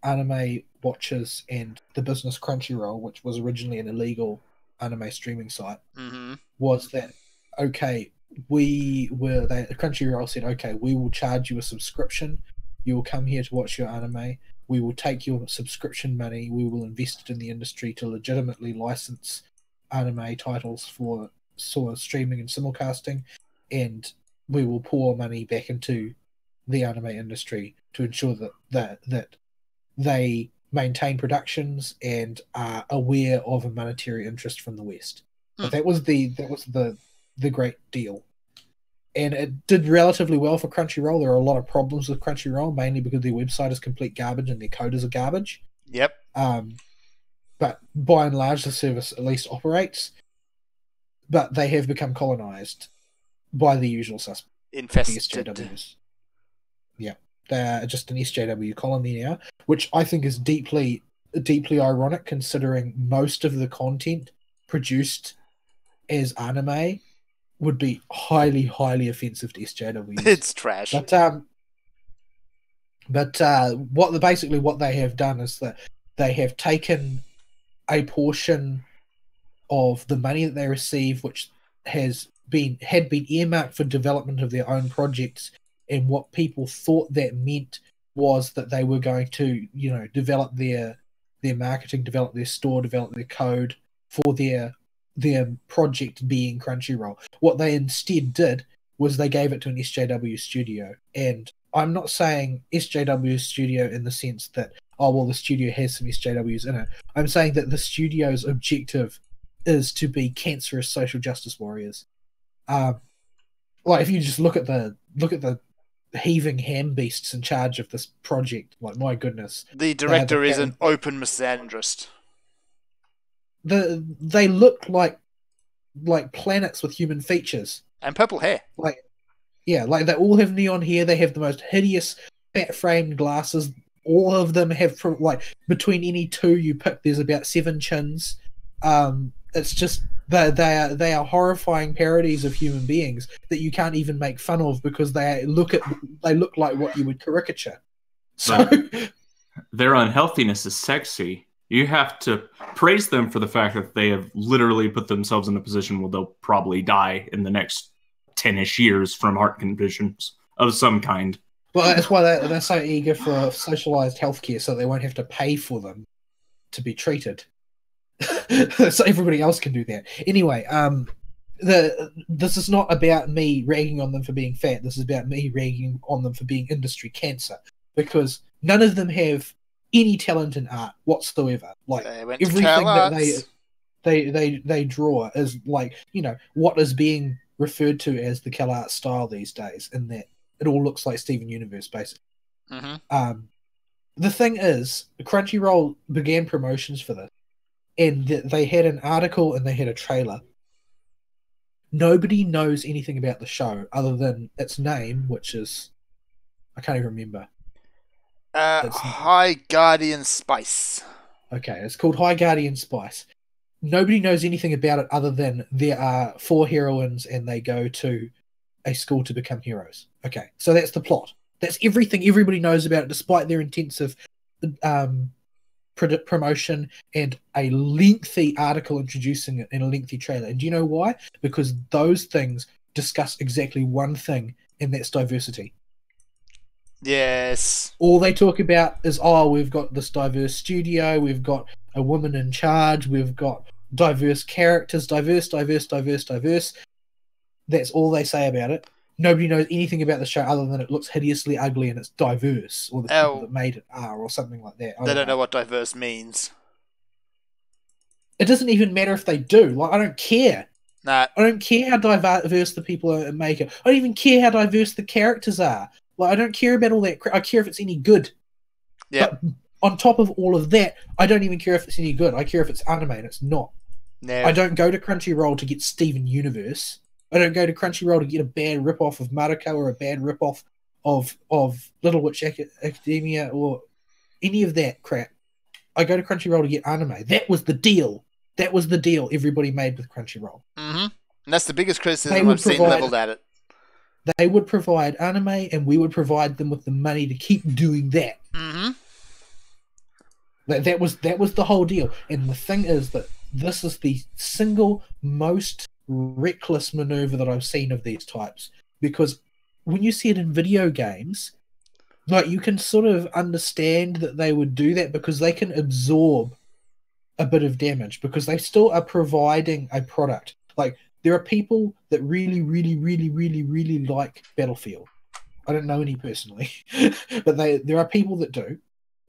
anime watchers and the business Crunchyroll, which was originally an illegal anime streaming site, was that Crunchyroll said, okay, we will charge you a subscription. You will come here to watch your anime. We will take your subscription money. We will invest it in the industry to legitimately license anime titles for streaming and simulcasting, and we will pour money back into the anime industry to ensure that they maintain productions and are aware of a monetary interest from the West. But that was the great deal. And it did relatively well for Crunchyroll. There are a lot of problems with Crunchyroll, mainly because their website is complete garbage and their coders are garbage. Yep. But by and large, the service at least operates. But they have become colonized by the usual suspects. Infested. The SJWs. Yeah. They're just an SJW colony now, which I think is deeply, deeply ironic considering most of the content produced as anime would be highly, highly offensive to SJWs. It's trash. But what they have done is that they have taken a portion of the money that they receive, which had been earmarked for development of their own projects, and what people thought that meant was that they were going to, develop their marketing, develop their store, develop their code for their project being Crunchyroll. What they instead did was they gave it to an SJW studio. And I'm not saying SJW studio in the sense that, the studio has some SJWs in it. I'm saying that the studio's objective is to be cancerous social justice warriors. If you just look at the heaving ham beasts in charge of this project, my goodness. The director is an open misandrist. They look like planets with human features. And purple hair. They all have neon hair. They have the most hideous fat-framed glasses. All of them have, between any two you pick, there's about 7 chins. It's just they are horrifying parodies of human beings that you can't even make fun of because they look like what you would caricature. So their unhealthiness is sexy. You have to praise them for the fact that they have literally put themselves in a position where they'll probably die in the next 10-ish years from heart conditions of some kind. Well, that's why they're so eager for socialized healthcare, so they won't have to pay for them to be treated. So everybody else can do that. Anyway, this is not about me ragging on them for being fat. This is about me ragging on them for being industry cancer, because none of them have any talent in art whatsoever. Everything that they draw is what is being referred to as the CalArts style these days, in that it all looks like Steven Universe, basically. Mm-hmm. The thing is, Crunchyroll began promotions for this, and they had an article and they had a trailer. Nobody knows anything about the show other than its name, which is, I can't even remember. High Guardian Spice. Okay, it's called High Guardian Spice. Nobody knows anything about it other than there are 4 heroines and they go to a school to become heroes. Okay, so that's the plot. That's everything everybody knows about it, despite their intensive promotion and a lengthy article introducing it and a lengthy trailer. And do you know why? Because those things discuss exactly one thing, and that's diversity. Yes. All they talk about is, we've got this diverse studio, we've got a woman in charge, we've got diverse characters, diverse. That's all they say about it. Nobody knows anything about the show other than it looks hideously ugly and it's diverse, or the people that made it are, or something like that. They don't know what diverse means. It doesn't even matter if they do. I don't care. Nah. I don't care how diverse the people are that make it. I don't even care how diverse the characters are. I don't care about all that. I care if it's any good. Yeah. But on top of all of that, I don't even care if it's any good. I care if it's anime, and it's not. No. I don't go to Crunchyroll to get Steven Universe. I don't go to Crunchyroll to get a bad rip-off of Madoka or a bad rip-off of Little Witch Academia or any of that crap. I go to Crunchyroll to get anime. That was the deal. That was the deal everybody made with Crunchyroll. Mm-hmm. And that's the biggest criticism I've seen leveled at it. They would provide anime, and we would provide them with the money to keep doing that. Mm-hmm. That was the whole deal. And the thing is that this is the single most reckless maneuver that I've seen of these types, because when you see it in video games, you can sort of understand that they would do that because they can absorb a bit of damage because they still are providing a product. There are people that really, really, really, really, really like Battlefield. I don't know any personally, but there are people that do,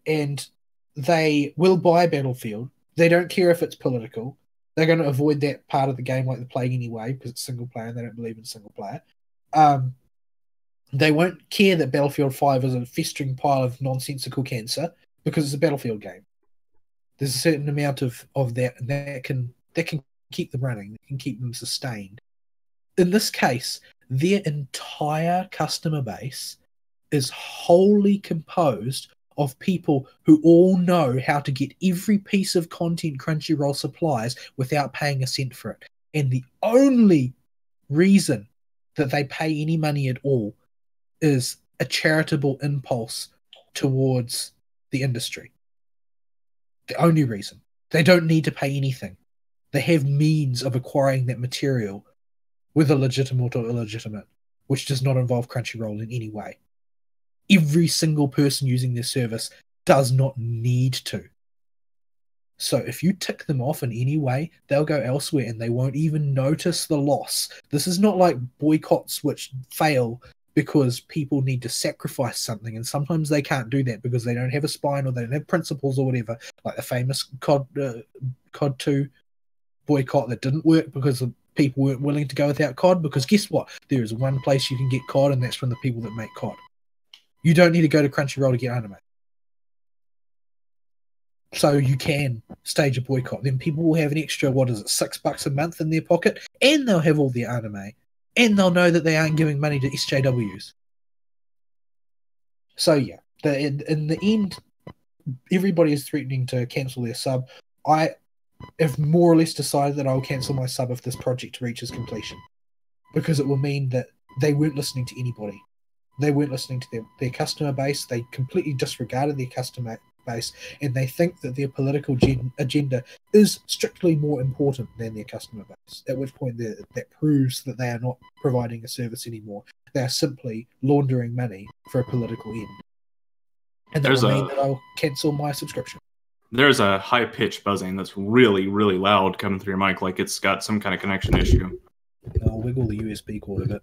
and they will buy Battlefield. They don't care if it's political. They're going to avoid that part of the game like the plague anyway because it's single player and they don't believe in single player. They won't care that Battlefield 5 is a festering pile of nonsensical cancer because it's a Battlefield game. There's a certain amount of that, and that can keep them running, that can keep them sustained. In this case, their entire customer base is wholly composed of people who all know how to get every piece of content Crunchyroll supplies without paying a cent for it. And the only reason that they pay any money at all is a charitable impulse towards the industry. The only reason. They don't need to pay anything. They have means of acquiring that material, whether legitimate or illegitimate, which does not involve Crunchyroll in any way. Every single person using their service does not need to. So if you tick them off in any way, they'll go elsewhere and they won't even notice the loss. This is not like boycotts which fail because people need to sacrifice something, and sometimes they can't do that because they don't have a spine or they don't have principles or whatever, like the famous COD 2 boycott that didn't work because people weren't willing to go without COD, because guess what? There is one place you can get COD, and that's from the people that make COD. You don't need to go to Crunchyroll to get anime. So you can stage a boycott. Then people will have an extra, $6 a month in their pocket, and they'll have all their anime, and they'll know that they aren't giving money to SJWs. So yeah, in the end, everybody is threatening to cancel their sub. I have more or less decided that I'll cancel my sub if this project reaches completion, because it will mean that they weren't listening to anybody. They weren't listening to their customer base. They completely disregarded their customer base, and they think that their political agenda is strictly more important than their customer base, at which point that proves that they are not providing a service anymore. They are simply laundering money for a political end. And that will mean that I'll cancel my subscription. There's a high-pitched buzzing that's really, really loud coming through your mic, like it's got some kind of connection issue. I'll wiggle the USB cord of it.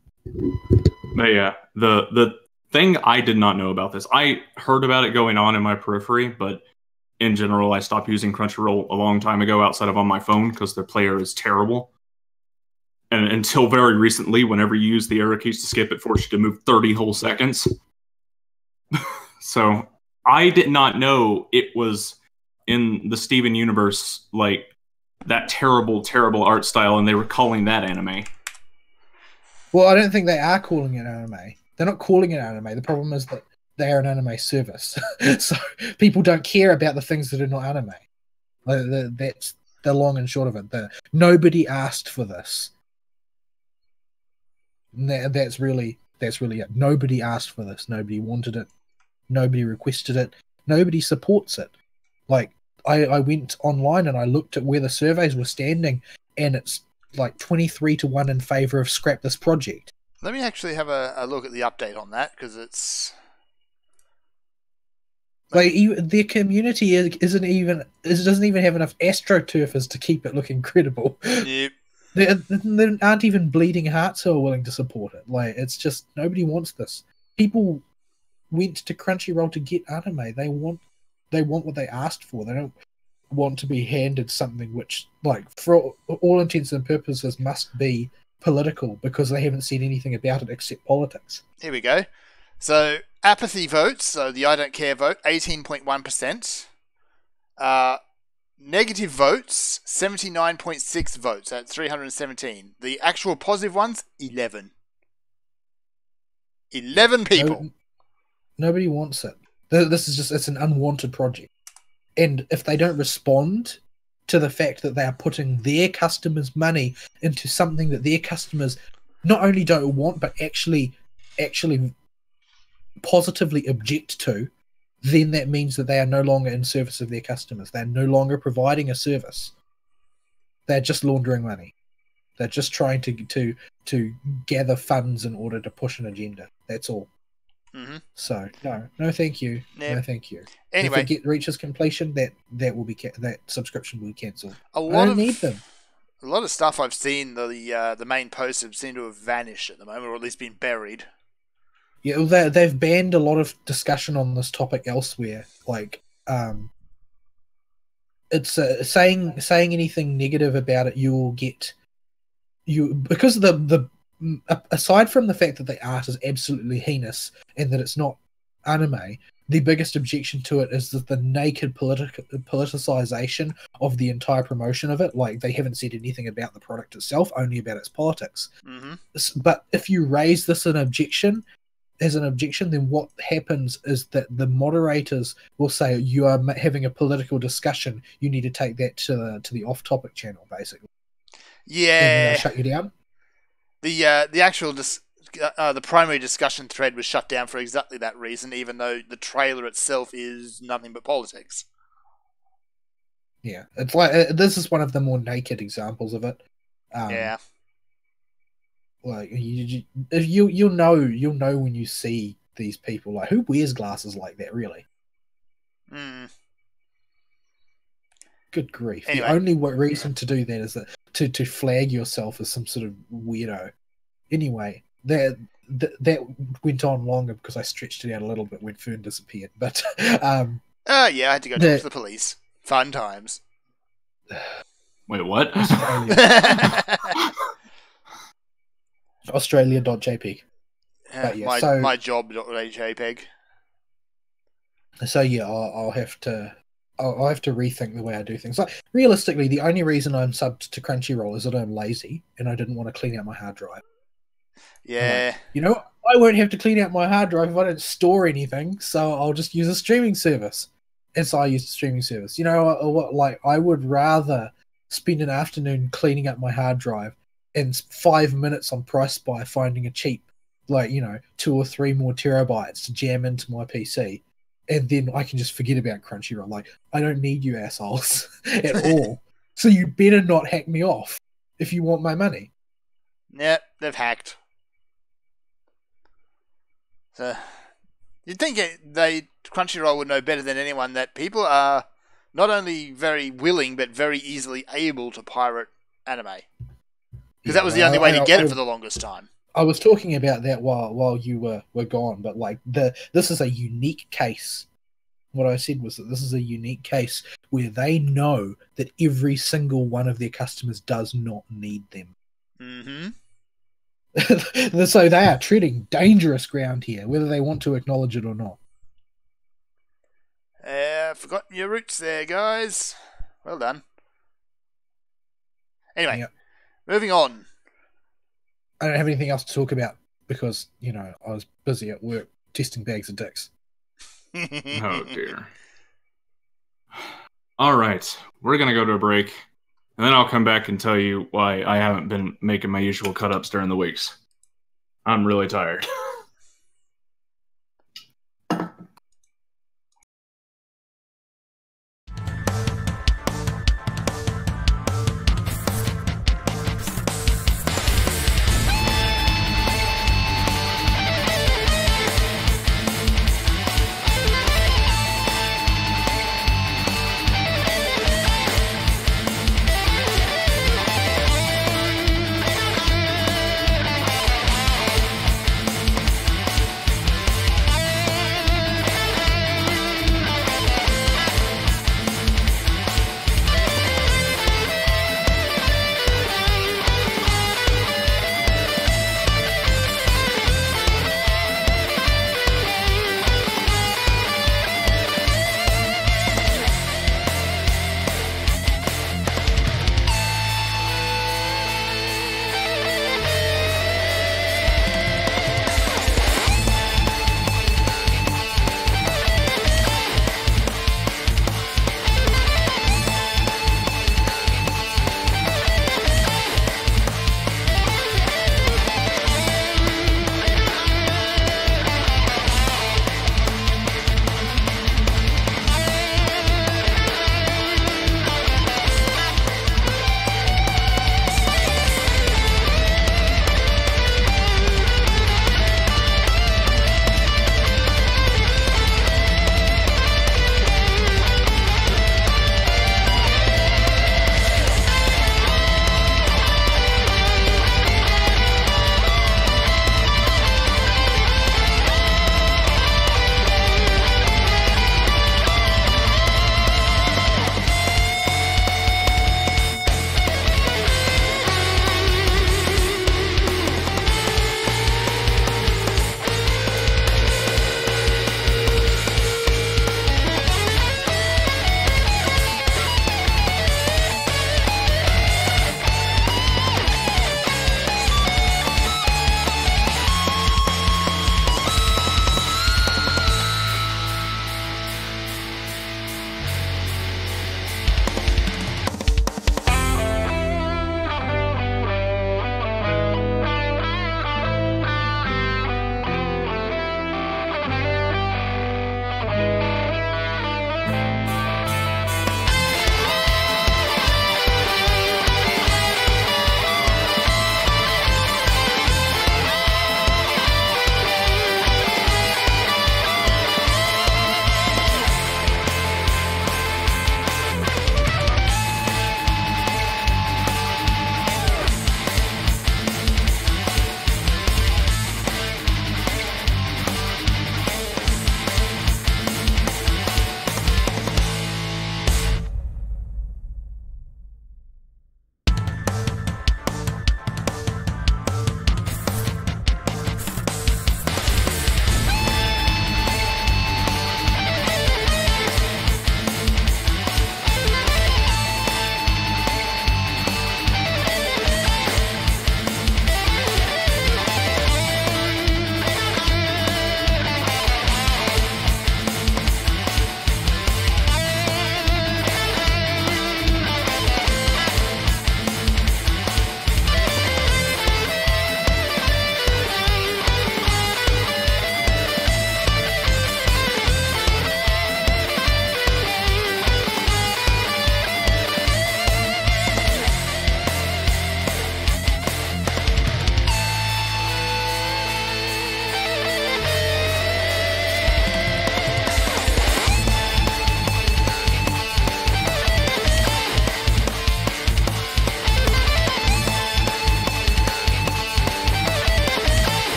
But yeah, the thing I did not know about this, I heard about it going on in my periphery, but in general, I stopped using Crunchyroll a long time ago outside of on my phone because their player is terrible. And until very recently, whenever you use the arrow keys to skip, it forces you to move 30 whole seconds. So I did not know it was in the Steven universe, like that terrible, terrible art style, and they were calling that anime. Well, I don't think they are calling it anime. They're not calling it anime. The problem is that they are an anime service. So people don't care about the things that are not anime. That's the long and short of it. Nobody asked for this. That's really it. Nobody asked for this. Nobody wanted it. Nobody requested it. Nobody supports it. Like, I went online and I looked at where the surveys were standing, and it's like 23-1 in favor of scrap this project. Let me actually have a look at the update on that, because it's like their community doesn't even have enough astroturfers to keep it looking credible. Yep. There aren't even bleeding hearts who are willing to support it. Like, it's just nobody wants this. People went to Crunchyroll to get anime. They want what they asked for. They don't want to be handed something which, like, for all intents and purposes, must be political, because they haven't said anything about it except politics. Here we go. So apathy votes, so the I don't care vote, 18.1%. Negative votes, 79.6 votes at 317. The actual positive ones, 11. 11 people. Nobody wants it. This is just, it's an unwanted project. And if they don't respond to the fact that they are putting their customers' money into something that their customers not only don't want, but actually positively object to, then that means that they are no longer in service of their customers. They're no longer providing a service. They're just laundering money. They're just trying to gather funds in order to push an agenda. That's all. Mm-hmm. So no, thank you. Yep. No, thank you. Anyway, if it reaches completion, that will be that subscription will be cancelled. I don't need them. A lot of stuff I've seen, the main posts have seemed to have vanished at the moment, or at least been buried. Yeah, well, they've banned a lot of discussion on this topic elsewhere. Like, it's saying anything negative about it, you will get because the aside from the fact that the art is absolutely heinous and that it's not anime, the biggest objection to it is that the naked politicization of the entire promotion of it. Like, they haven't said anything about the product itself, only about its politics. Mm-hmm. But if you raise this as an objection, then what happens is that the moderators will say, you are having a political discussion, you need to take that to the off-topic channel, basically. Yeah. And they'll shut you down. The actual the primary discussion thread was shut down for exactly that reason, even though the trailer itself is nothing but politics. Yeah, it's like this is one of the more naked examples of it. Yeah. Like you'll know when you see these people, like, who wears glasses like that, really? Mm. Good grief! Anyway. The only reason to do that is that to flag yourself as some sort of weirdo. Anyway, that went on longer because I stretched it out a little bit when Fern disappeared. But yeah, I had to go talk to the police. Fun times. Wait, what? Australia.jpg. Yeah, my job.jpg. So yeah, I'll have to rethink the way I do things. Like, realistically, the only reason I'm subbed to Crunchyroll is that I'm lazy and I didn't want to clean out my hard drive. Yeah. Like, I won't have to clean out my hard drive if I don't store anything, so I'll just use a streaming service. And so I use a streaming service. Like, I would rather spend an afternoon cleaning up my hard drive and 5 minutes on Price Buy finding a cheap, 2 or 3 more terabytes to jam into my PC. And then I can just forget about Crunchyroll. Like, I don't need you assholes at all. So you better not hack me off if you want my money. Yep, they've hacked. So, you'd think Crunchyroll would know better than anyone that people are not only very willing, but very easily able to pirate anime. Because that was the only way to get it for the longest time. I was talking about that while you were gone, but this is a unique case. What I said was that this is a unique case where they know that every single one of their customers does not need them. Mm-hmm. So they are treading dangerous ground here, whether they want to acknowledge it or not. Forgotten your roots there, guys. Well done. Anyway, Yep. Moving on. I don't have anything else to talk about because, I was busy at work testing bags of dicks. Oh, dear. All right. We're going to go to a break, and then I'll come back and tell you why I haven't been making my usual cut-ups during the weeks. I'm really tired.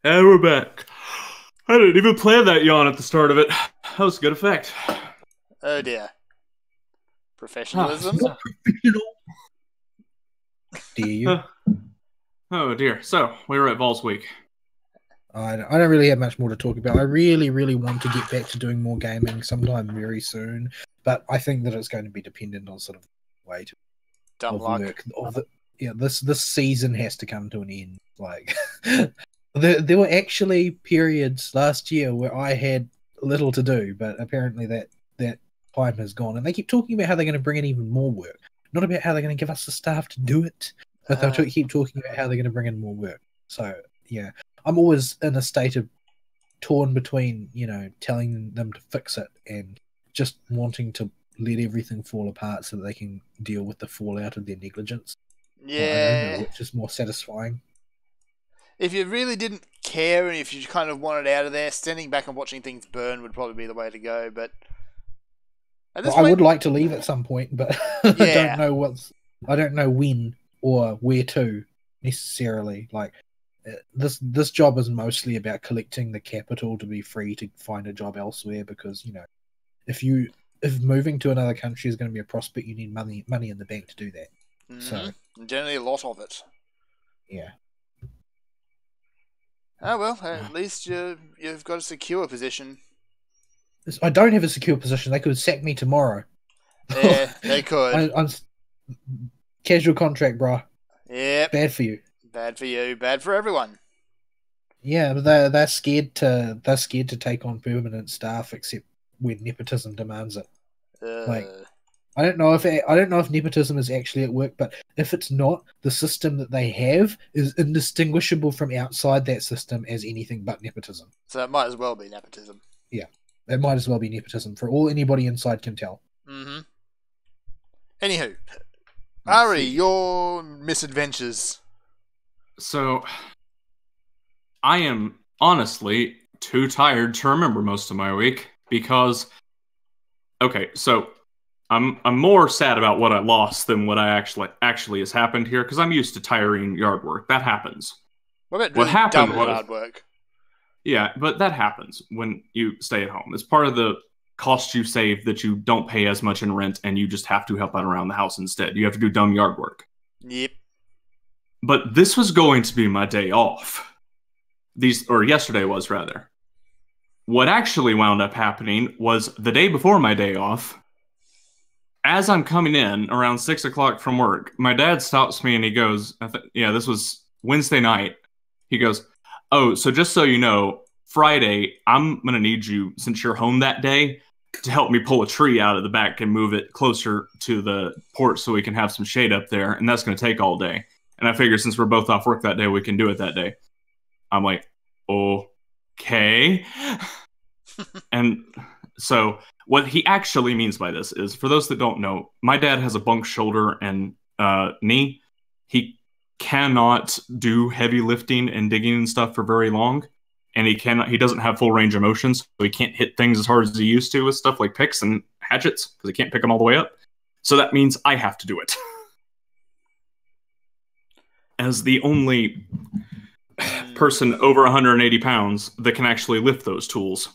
And we're back. I didn't even plan that yawn at the start of it. That was a good effect. Oh dear. Professionalism? Not professional. Dear you. Oh dear. So, we were at Vols Week. I don't really have much more to talk about. I really, really want to get back to doing more gaming sometime very soon, but I think that it's going to be dependent on sort of way to Dumb luck. work. This season has to come to an end. Like there were actually periods last year where I had little to do, but apparently that time has gone. And they keep talking about how they're going to bring in even more work, not about how they're going to give us the staff to do it, but they'll keep talking about how they're going to bring in more work. So yeah, I'm always in a state of torn between, you know, telling them to fix it and just wanting to let everything fall apart so that they can deal with the fallout of their negligence. Yeah. I don't know which is more satisfying. If you really didn't care and if you kind of wanted out of there, standing back and watching things burn would probably be the way to go. But at this I point, would like to leave at some point, but Yeah. I don't know when or where to necessarily. Like this job is mostly about collecting the capital to be free to find a job elsewhere, because, you know, if moving to another country is going to be a prospect, you need money in the bank to do that. So generally a lot of it. yeah. Oh well, at least you've got a secure position. I don't have a secure position. They could sack me tomorrow. Yeah, they could. I'm casual contract, bro. Yep. Bad for you. Bad for you. Bad for everyone. Yeah, but they're scared to take on permanent staff except when nepotism demands it. Like, I don't know if nepotism is actually at work, but if it's not, the system that they have is indistinguishable from outside that system as anything but nepotism. So it might as well be nepotism. Yeah, it might as well be nepotism for all anybody inside can tell. Anywho, Ari, your misadventures. So, I am honestly too tired to remember most of my week because, okay, so I'm more sad about what I lost than what I actually has happened here, because I'm used to tiring yard work. That happens. What happened was yard work? Yeah, but that happens when you stay at home. It's part of the cost you save that you don't pay as much in rent, and you just have to help out around the house instead. You have to do dumb yard work. Yep. But this was going to be my day off. Yesterday was, rather. What actually wound up happening was the day before my day off, as I'm coming in around 6 o'clock from work, my dad stops me and he goes, this was Wednesday night. He goes, "Oh, so just so you know, Friday, I'm going to need you, since you're home that day, to help me pull a tree out of the back and move it closer to the porch so we can have some shade up there. And that's going to take all day." And I figure since we're both off work that day, we can do it that day. I'm like, okay. And so what he actually means by this is, for those that don't know, my dad has a bunk shoulder and knee. He cannot do heavy lifting and digging and stuff for very long. And he doesn't have full range of motion, so he can't hit things as hard as he used to with stuff like picks and hatchets, because he can't pick them all the way up. So that means I have to do it. As the only person over 180 pounds that can actually lift those tools.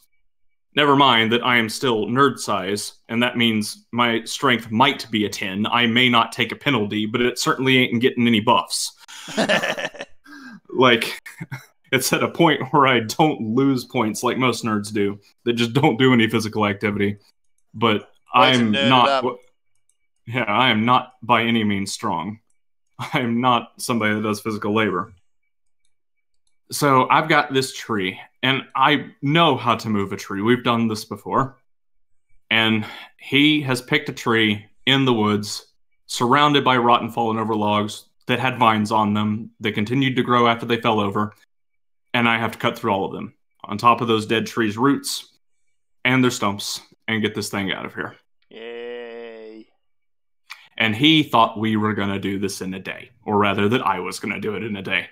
Never mind that I am still nerd size, and that means my strength might be a 10. I may not take a penalty, but it certainly ain't getting any buffs. Like, it's at a point where I don't lose points like most nerds do, that just don't do any physical activity. But I am not by any means strong. I am not somebody that does physical labor. So I've got this tree, and I know how to move a tree. We've done this before. And he has picked a tree in the woods, surrounded by rotten, fallen over logs that had vines on them that continued to grow after they fell over. And I have to cut through all of them, on top of those dead trees' roots and their stumps, and get this thing out of here. Yay. And he thought we were going to do this in a day, or rather that I was going to do it in a day.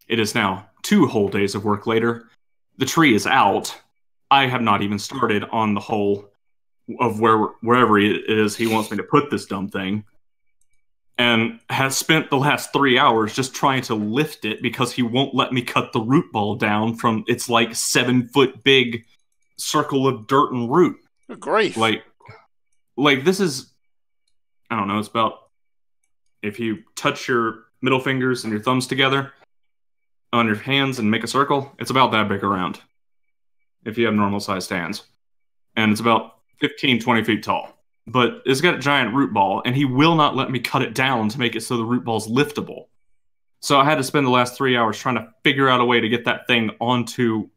It is now 2 whole days of work later. The tree is out. I have not even started on the hole of wherever it is he wants me to put this dumb thing. and has spent the last 3 hours just trying to lift it because he won't let me cut the root ball down from its like 7-foot big circle of dirt and root. Good grief. Like this is, I don't know, it's about, if you touch your middle fingers and your thumbs together on your hands and make a circle, it's about that big around. If you have normal sized hands. And it's about 15, 20 feet tall. But it's got a giant root ball, and he will not let me cut it down to make it so the root ball's liftable. So I had to spend the last 3 hours trying to figure out a way to get that thing onto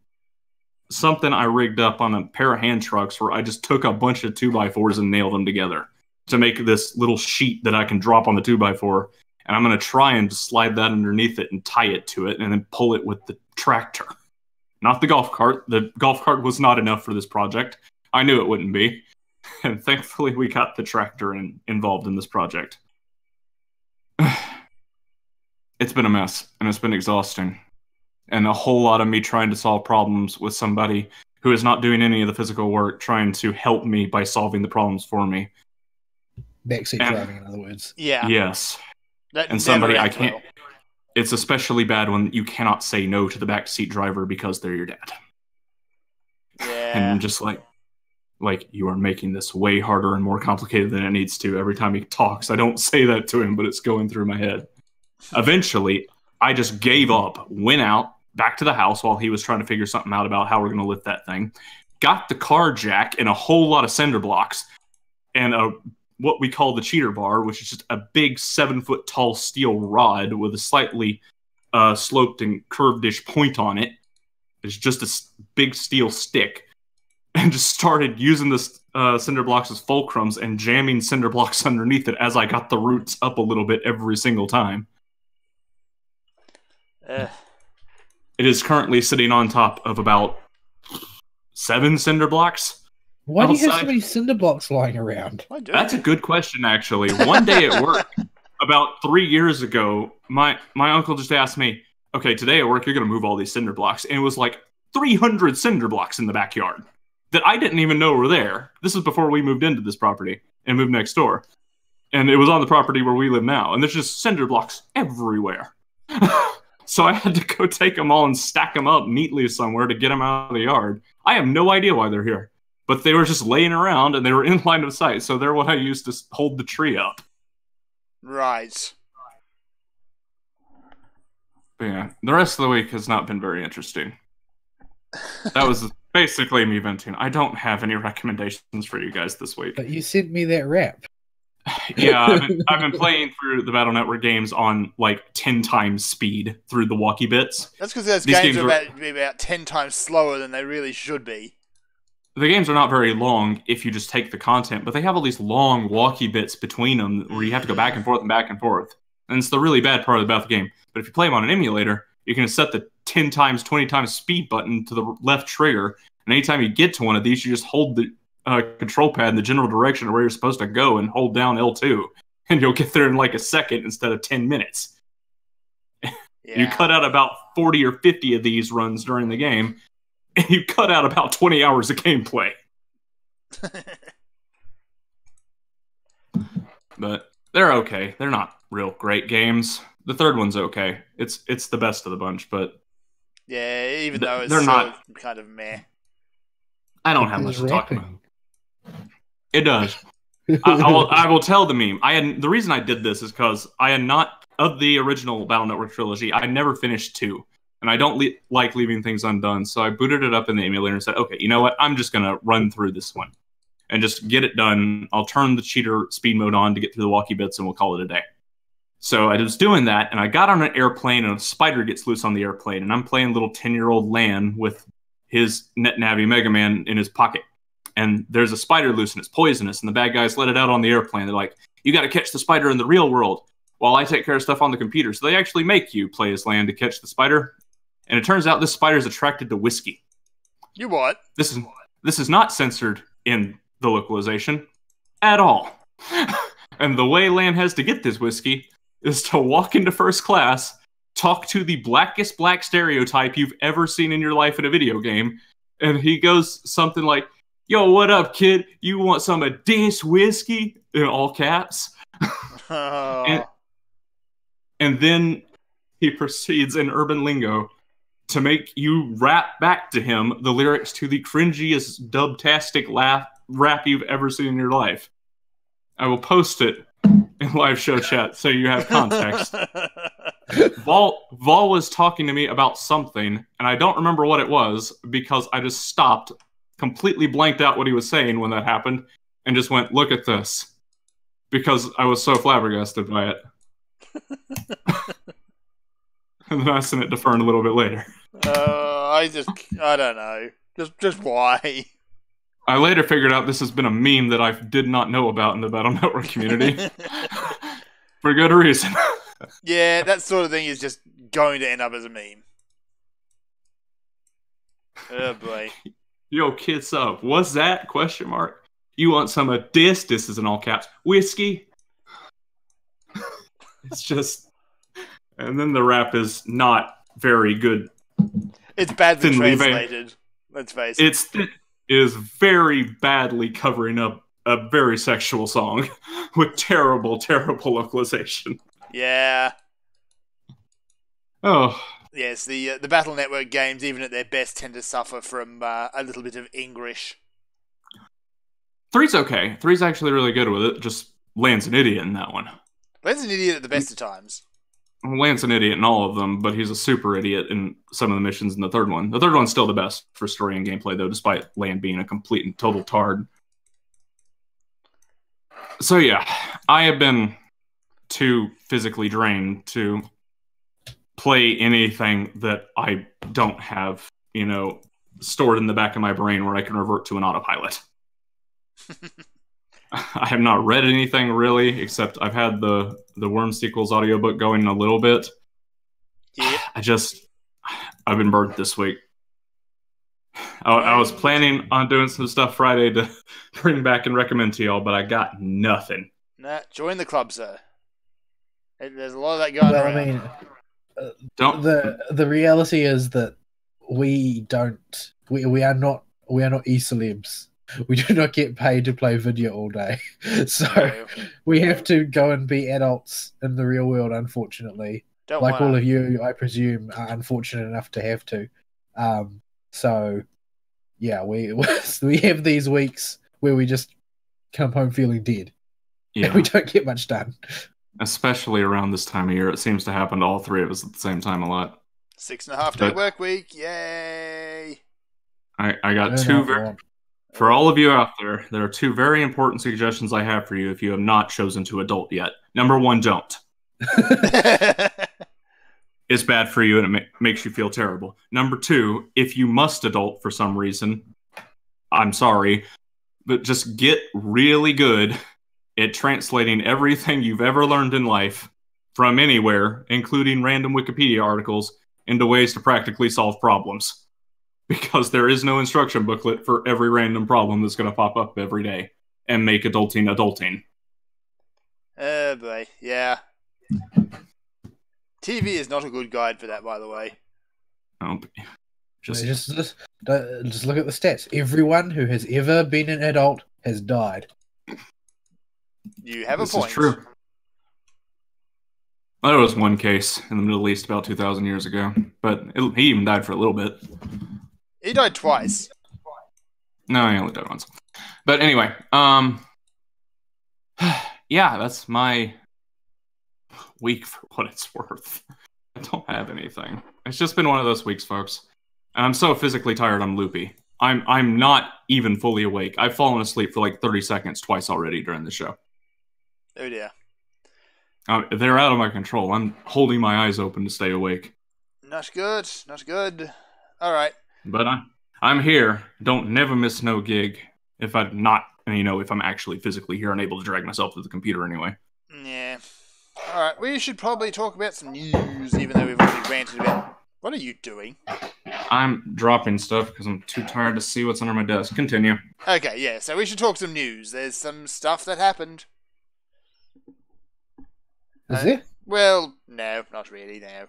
something I rigged up on a pair of hand trucks where I just took a bunch of 2x4s and nailed them together to make this little sheet that I can drop on the 2x4. And I'm going to try and just slide that underneath it and tie it to it and then pull it with the tractor. Not the golf cart. The golf cart was not enough for this project. I knew it wouldn't be. And thankfully, we got the tractor involved in this project. It's been a mess, and it's been exhausting. And a whole lot of me trying to solve problems with somebody who is not doing any of the physical work, trying to help me by solving the problems for me. Backseat driving, in other words. Yeah. Yes. That And somebody never I ends can't... well. It's especially bad when you cannot say no to the backseat driver because they're your dad. Yeah. And just like, you are making this way harder and more complicated than it needs to every time he talks. I don't say that to him, but it's going through my head. Eventually, I just gave up, went out, back to the house while he was trying to figure something out about how we're going to lift that thing. Got the car jack and a whole lot of cinder blocks and what we call the cheater bar, which is just a big 7-foot tall steel rod with a slightly sloped and curved-ish point on it. It's just a big steel stick. And just started using the cinder blocks as fulcrums and jamming cinder blocks underneath it as I got the roots up a little bit every single time. It is currently sitting on top of about 7 cinder blocks. Why do you have so many cinder blocks lying around? That's a good question, actually. One day at work, about 3 years ago, my uncle just asked me, okay, today at work, you're going to move all these cinder blocks. And it was like 300 cinder blocks in the backyard that I didn't even know were there. This is before we moved into this property and moved next door. And it was on the property where we live now. And there's just cinder blocks everywhere. So I had to go take them all and stack them up neatly somewhere to get them out of the yard. I have no idea why they're here. But they were just laying around and they were in line of sight. So they're what I used to hold the tree up. Right. But yeah, the rest of the week has not been very interesting. That was basically me venting. I don't have any recommendations for you guys this week. But you sent me that rap. Yeah, I've been playing through the Battle Network games on like 10 times speed through the walkie bits. That's because those games are about 10 times slower than they really should be. The games are not very long if you just take the content, but they have all these long walkie bits between them where you have to go back and forth and back and forth. And it's the really bad part about the game. But if you play them on an emulator, you can set the 10 times, 20 times speed button to the left trigger. And anytime you get to one of these, you just hold the control pad in the general direction of where you're supposed to go and hold down L2. And you'll get there in like a second instead of 10 minutes. Yeah. You cut out about 40 or 50 of these runs during the game. And you cut out about 20 hours of gameplay. But they're okay. They're not real great games. The third one's okay. It's the best of the bunch, but yeah, even though it's not kind of meh. I don't have much to talk about. It does. I will tell the meme. The reason I did this is because I had not, of the original Battle Network trilogy, I never finished 2. And I don't like leaving things undone, so I booted it up in the emulator and said, okay, you know what? I'm just going to run through this one and just get it done. I'll turn the cheater speed mode on to get through the walkie bits, and we'll call it a day. So I was doing that, and I got on an airplane, and a spider gets loose on the airplane, and I'm playing little 10-year-old Lan with his NetNavi Mega Man in his pocket. And there's a spider loose, and it's poisonous, and the bad guys let it out on the airplane. They're like, you got to catch the spider in the real world while I take care of stuff on the computer. So they actually make you play as Lan to catch the spider. And it turns out this spider is attracted to whiskey. You what? This is not censored in the localization at all. And the way Lan has to get this whiskey is to walk into first class, talk to the blackest black stereotype you've ever seen in your life in a video game, and he goes something like, yo, what up, kid? You want some of this whiskey? In all caps. And, and then he proceeds in urban lingo to make you rap back to him the lyrics to the cringiest dubtastic rap you've ever seen in your life. I will post it in live show chat so you have context. Vol was talking to me about something, and I don't remember what it was because I just stopped, completely blanked out what he was saying when that happened, and just went, "Look at this," because I was so flabbergasted by it. And then I sent it to Fern a little bit later. I don't know. Just why? I later figured out this has been a meme that I did not know about in the Battle Network community. For good reason. Yeah, that sort of thing is just going to end up as a meme. Oh boy. Yo, kids up. What's that? Question mark. You want some of this? This is in all caps. Whiskey? It's just... And then the rap is not very good. It's badly translated. Let's face it. It is very badly covering up a very sexual song with terrible, terrible localization. Yeah. Oh. Yes, the Battle Network games, even at their best, tend to suffer from a little bit of English. 3's okay. 3's actually really good with it. Just Lan's an idiot in that one. Lan's an idiot at the best of times. Lan's an idiot in all of them, but he's a super idiot in some of the missions in the third one. The third one's still the best for story and gameplay, though, despite Lan being a complete and total tard. So yeah, I have been too physically drained to play anything that I don't have, stored in the back of my brain where I can revert to an autopilot. I have not read anything really, except I've had the Worm Sequels audiobook going a little bit. Yeah. I've been burnt this week. I was planning on doing some stuff Friday to bring back and recommend to y'all, but I got nothing. Nah, join the club, sir. There's a lot of that going around. I mean, don't. The reality is that we are not e-celebs. We do not get paid to play video all day. So we have to go and be adults in the real world, unfortunately. All of you, I presume, are unfortunate enough to have to. So, yeah, we have these weeks where we just come home feeling dead. Yeah. And we don't get much done. Especially around this time of year. It seems to happen to all three of us at the same time a lot. 6.5-day work week. Yay! I got two... For all of you out there, there are two very important suggestions I have for you if you have not chosen to adult yet. Number one, don't. It's bad for you and it makes you feel terrible. Number two, if you must adult for some reason, I'm sorry, but just get really good at translating everything you've ever learned in life from anywhere, including random Wikipedia articles, into ways to practically solve problems. Because there is no instruction booklet for every random problem that's going to pop up every day and make adulting. Oh boy, yeah. TV is not a good guide for that, by the way. Oh, just look at the stats. Everyone who has ever been an adult has died. You have a point. This is true. There was one case in the Middle East about 2,000 years ago, but he even died for a little bit. He died twice. No, he only died once. But anyway, yeah, that's my week for what it's worth. I don't have anything. It's just been one of those weeks, folks. And I'm so physically tired, I'm loopy. I'm not even fully awake. I've fallen asleep for like 30 seconds twice already during the show. Oh dear. They're out of my control. I'm holding my eyes open to stay awake. Not good. Not good. All right. But I'm here. Don't never miss no gig. If I'm not, if I'm actually physically here and able to drag myself to the computer anyway. Yeah. All right. We should probably talk about some news, even though we've already ranted about. What are you doing? I'm dropping stuff because I'm too tired to see what's under my desk. Continue. Okay. Yeah. So we should talk some news. There's some stuff that happened. Is it? Well, no, not really. No.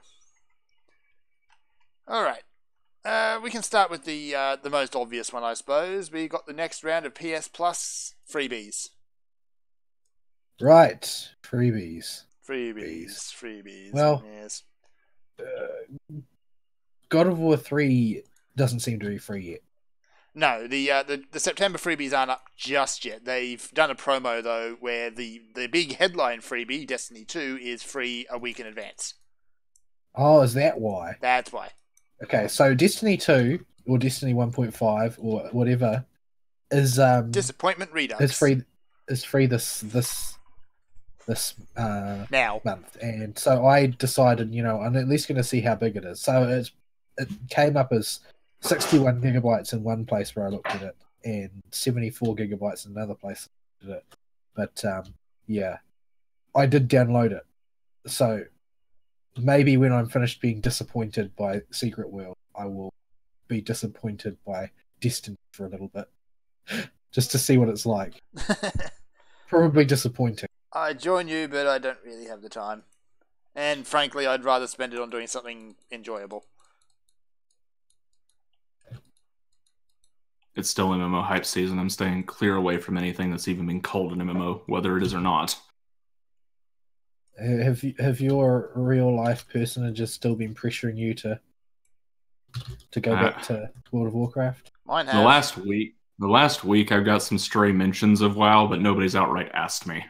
All right. We can start with the most obvious one, I suppose. We got the next round of PS Plus freebies. Right, freebies. Freebies. Well, yes. God of War 3 doesn't seem to be free yet. No, the September freebies aren't up just yet. They've done a promo though, where the big headline freebie, Destiny 2, is free a week in advance. Oh, is that why? That's why. Okay, so Destiny 2 or Destiny 1.5 or whatever is Disappointment Redux is free this now. month, and so I decided, I'm at least going to see how big it is. So it came up as 61 gigabytes in one place where I looked at it, and 74 gigabytes in another place I looked at it. But yeah, I did download it. So maybe when I'm finished being disappointed by Secret World, I will be disappointed by Destiny for a little bit, just to see what it's like. Probably disappointing. I join you, but I don't really have the time. And frankly, I'd rather spend it on doing something enjoyable. It's still MMO hype season. I'm staying clear away from anything that's even been called an MMO, whether it is or not. Have your real life personages still been pressuring you to go back to World of Warcraft? Mine have. The last week I've got some stray mentions of WoW, but nobody's outright asked me.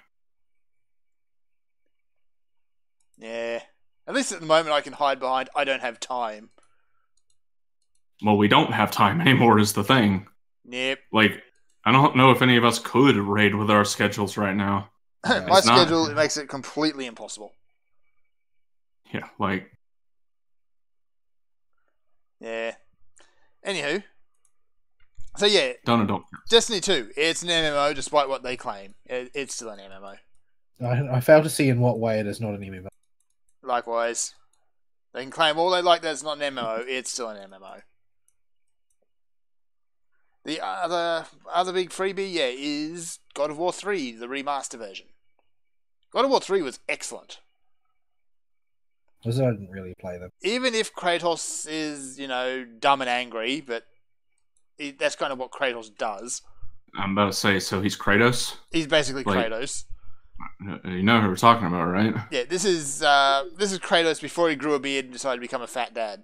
Yeah. At least at the moment I can hide behind I don't have time. Well, we don't have time anymore is the thing. Yep. Like, I don't know if any of us could raid with our schedules right now. My schedule it makes it completely impossible. Yeah, like... Yeah. Anywho. So yeah. Don't. Destiny 2. It's an MMO despite what they claim. It's still an MMO. I fail to see in what way it is not an MMO. Likewise. They can claim all they like that it's not an MMO. It's still an MMO. The other big freebie, is God of War 3, the remaster version. God of War 3 was excellent. Because I didn't really play them. Even if Kratos is, dumb and angry, but that's kind of what Kratos does. I'm about to say, so he's Kratos? He's basically Kratos. You know who we're talking about, right? Yeah, this is Kratos before he grew a beard and decided to become a fat dad.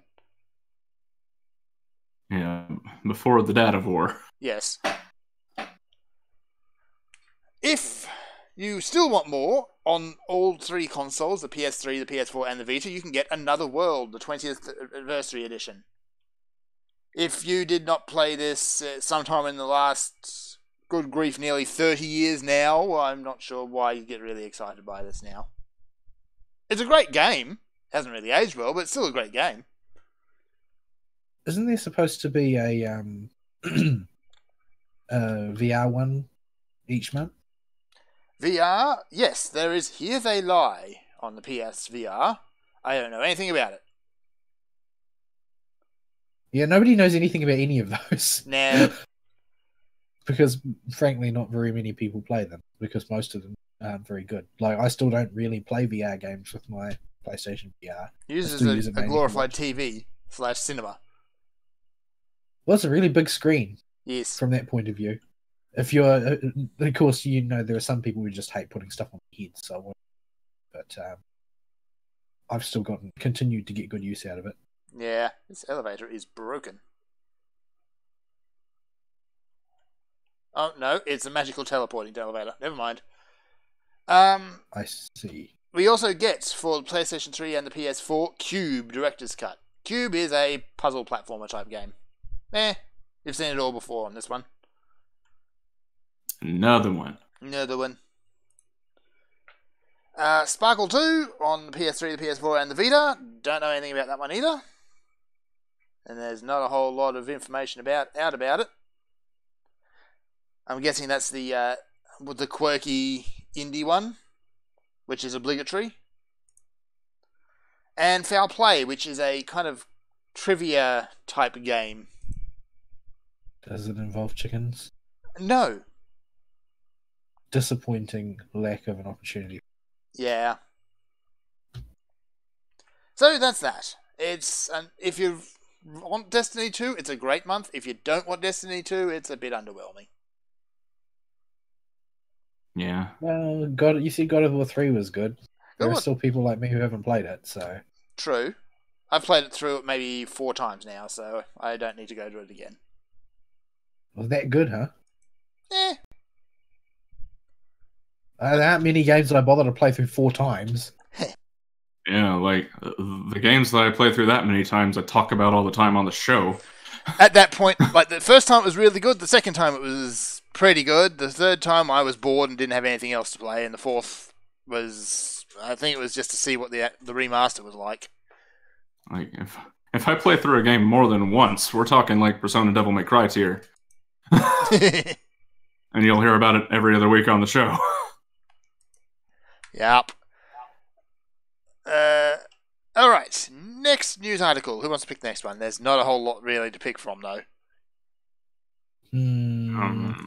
Yeah, before the dad of war. Yes. If you still want more, on all three consoles, the PS3, the PS4, and the Vita, you can get Another World, the 20th Anniversary Edition. If you did not play this sometime in the last, good grief, nearly 30 years now, I'm not sure why you get really excited by this now. It's a great game. Hasn't really aged well, but it's still a great game. Isn't there supposed to be a VR one each month? VR? Yes, there is Here They Lie on the PSVR. I don't know anything about it. Yeah, nobody knows anything about any of those. No. Because, frankly, not very many people play them, because most of them aren't very good. Like, I still don't really play VR games with my PlayStation VR. Uses a glorified TV/cinema. Well, it's a really big screen. Yes. From that point of view. If you're, of course, there are some people who just hate putting stuff on their heads, but I've still continued to get good use out of it. Yeah, this elevator is broken. Oh, no, it's a magical teleporting elevator. Never mind. I see. We also get, for the PlayStation 3 and the PS4, Cube Director's Cut. Cube is a puzzle platformer type game. You've seen it all before on this one. Another one. Sparkle 2 on the PS3, the PS4, and the Vita. Don't know anything about that one either. And there's not a whole lot of information about it. I'm guessing that's the quirky indie one, which is obligatory. And Foul Play, which is a kind of trivia type game. Does it involve chickens? No. Disappointing lack of an opportunity. Yeah. So that's that. If you want Destiny 2, it's a great month. If you don't want Destiny 2, it's a bit underwhelming. Yeah. Well, God, you see, God of War 3 was good. There are God. still people like me who haven't played it, so. True. I've played it through maybe 4 times now, so I don't need to go to it again. Was that good, huh? Eh. There aren't many games that I bother to play through 4 times. Yeah, like the games that I play through that many times, I talk about all the time on the show. At that point, like the first time it was really good, the second time it was pretty good, the third time I was bored and didn't have anything else to play, and the fourth was, I think it was just to see what the remaster was like. Like if I play through a game more than once, we're talking like Persona Devil May Cry tier. And you'll hear about it every other week on the show. Yep. Alright, next news article. Who wants to pick the next one? There's not a whole lot really to pick from, though.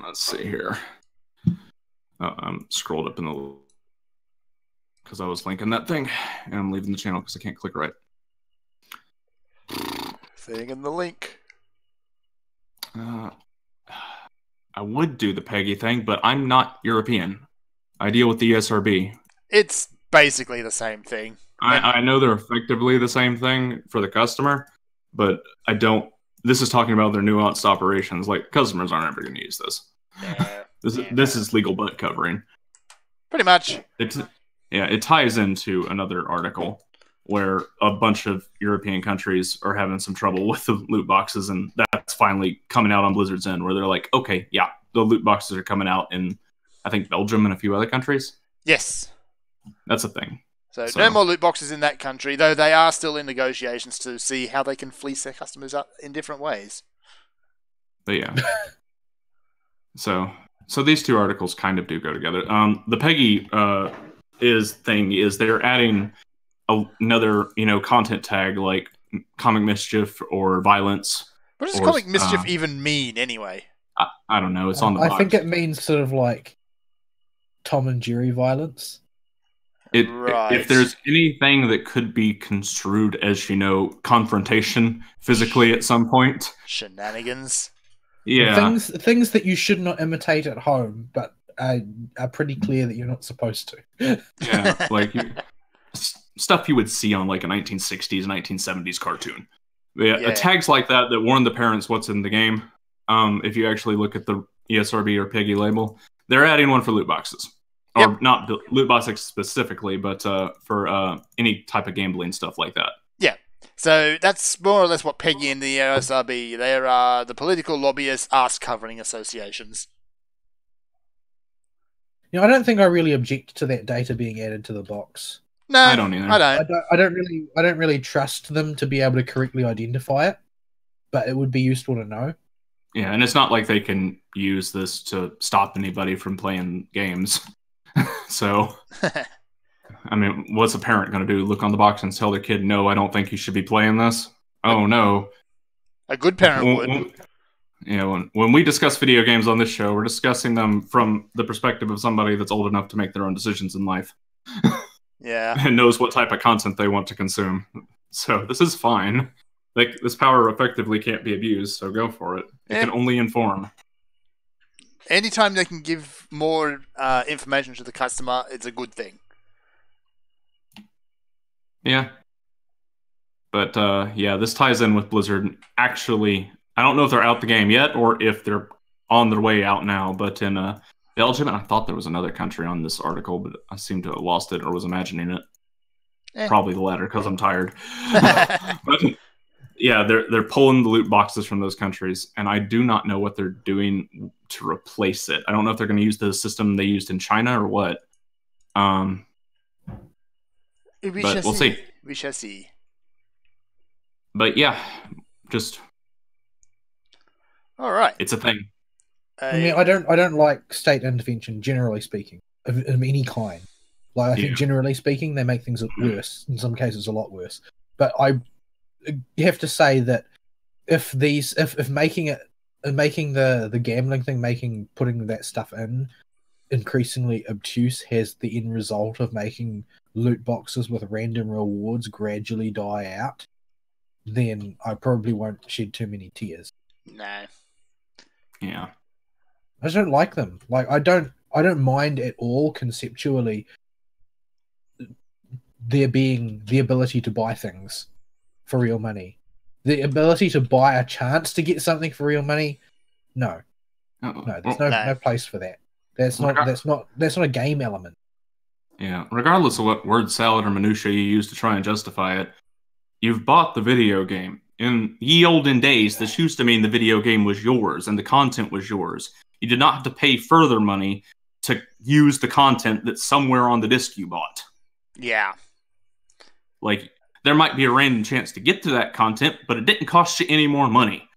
Let's see here. I'm scrolled up in the... because I was linking that thing, and I'm leaving the channel because I can't click right. Thing in the link. I would do the Peggy thing, but I'm not European. I deal with the ESRB. It's basically the same thing. I know they're effectively the same thing for the customer, but I don't... This is talking about their nuanced operations. Like, customers aren't ever going to use this. Yeah, This is legal butt covering. Pretty much. It ties into another article where a bunch of European countries are having some trouble with the loot boxes, and that's finally coming out on Blizzard's end, where they're like, okay, yeah, the loot boxes are coming out in, I think, Belgium and a few other countries. Yes. That's a thing. So no more loot boxes in that country, though they are still in negotiations to see how they can fleece their customers up in different ways. But yeah. So these two articles kind of do go together. The Peggy is they're adding another, content tag like comic mischief or violence. What does comic mischief even mean anyway? I don't know. It's on the box. I think it means sort of like Tom and Jerry violence. Right. If there's anything that could be construed as, confrontation physically at some point. Shenanigans. Yeah. Things that you should not imitate at home, but are pretty clear that you're not supposed to. Yeah, like stuff you would see on like a 1960s, 1970s cartoon. Yeah. Tags like that warn the parents what's in the game. If you actually look at the ESRB or Peggy label, they're adding one for loot boxes. Or not loot boxes specifically, but for any type of gambling stuff like that. Yeah. So that's more or less what Peggy and the ESRB, they are the political lobbyists ass-covering associations. I don't think I really object to that data being added to the box. No, I don't either. I don't really trust them to be able to correctly identify it, but it would be useful to know. Yeah, and it's not like they can use this to stop anybody from playing games. So, I mean, what's a parent going to do? Look on the box and tell their kid, no, I don't think you should be playing this? Oh, no. A good parent would. When we discuss video games on this show, we're discussing them from the perspective of somebody that's old enough to make their own decisions in life. Yeah. And knows what type of content they want to consume. So this is fine. Like, this power effectively can't be abused, so go for it. It can only inform. Anytime they can give more information to the customer, it's a good thing. Yeah. But, this ties in with Blizzard. Actually, I don't know if they're out the game yet or if they're on their way out now, but in Belgium, and I thought there was another country on this article, but I seem to have lost it or was imagining it. Probably the latter, because I'm tired. But, yeah, they're pulling the loot boxes from those countries, and I do not know what they're doing to replace it. I don't know if they're going to use the system they used in China or what. But we'll see. We shall see. But yeah, just all right. It's a thing. I mean, I don't like state intervention, generally speaking, of any kind. Like, I think generally speaking, they make things worse. In some cases, a lot worse. But I have to say that if making the gambling thing, putting that stuff in increasingly obtuse has the end result of making loot boxes with random rewards gradually die out, then I probably won't shed too many tears. No. Yeah. I just don't like them. Like, I don't I don't mind at all conceptually there being the ability to buy things for real money. The ability to buy a chance to get something for real money, no, there's no place for that. That's not a game element. Yeah, regardless of what word salad or minutia you use to try and justify it, you've bought the video game. In ye olden days, this used to mean the video game was yours and the content was yours. You did not have to pay further money to use the content that's somewhere on the disc you bought. Yeah. Like, there might be a random chance to get to that content, but it didn't cost you any more money.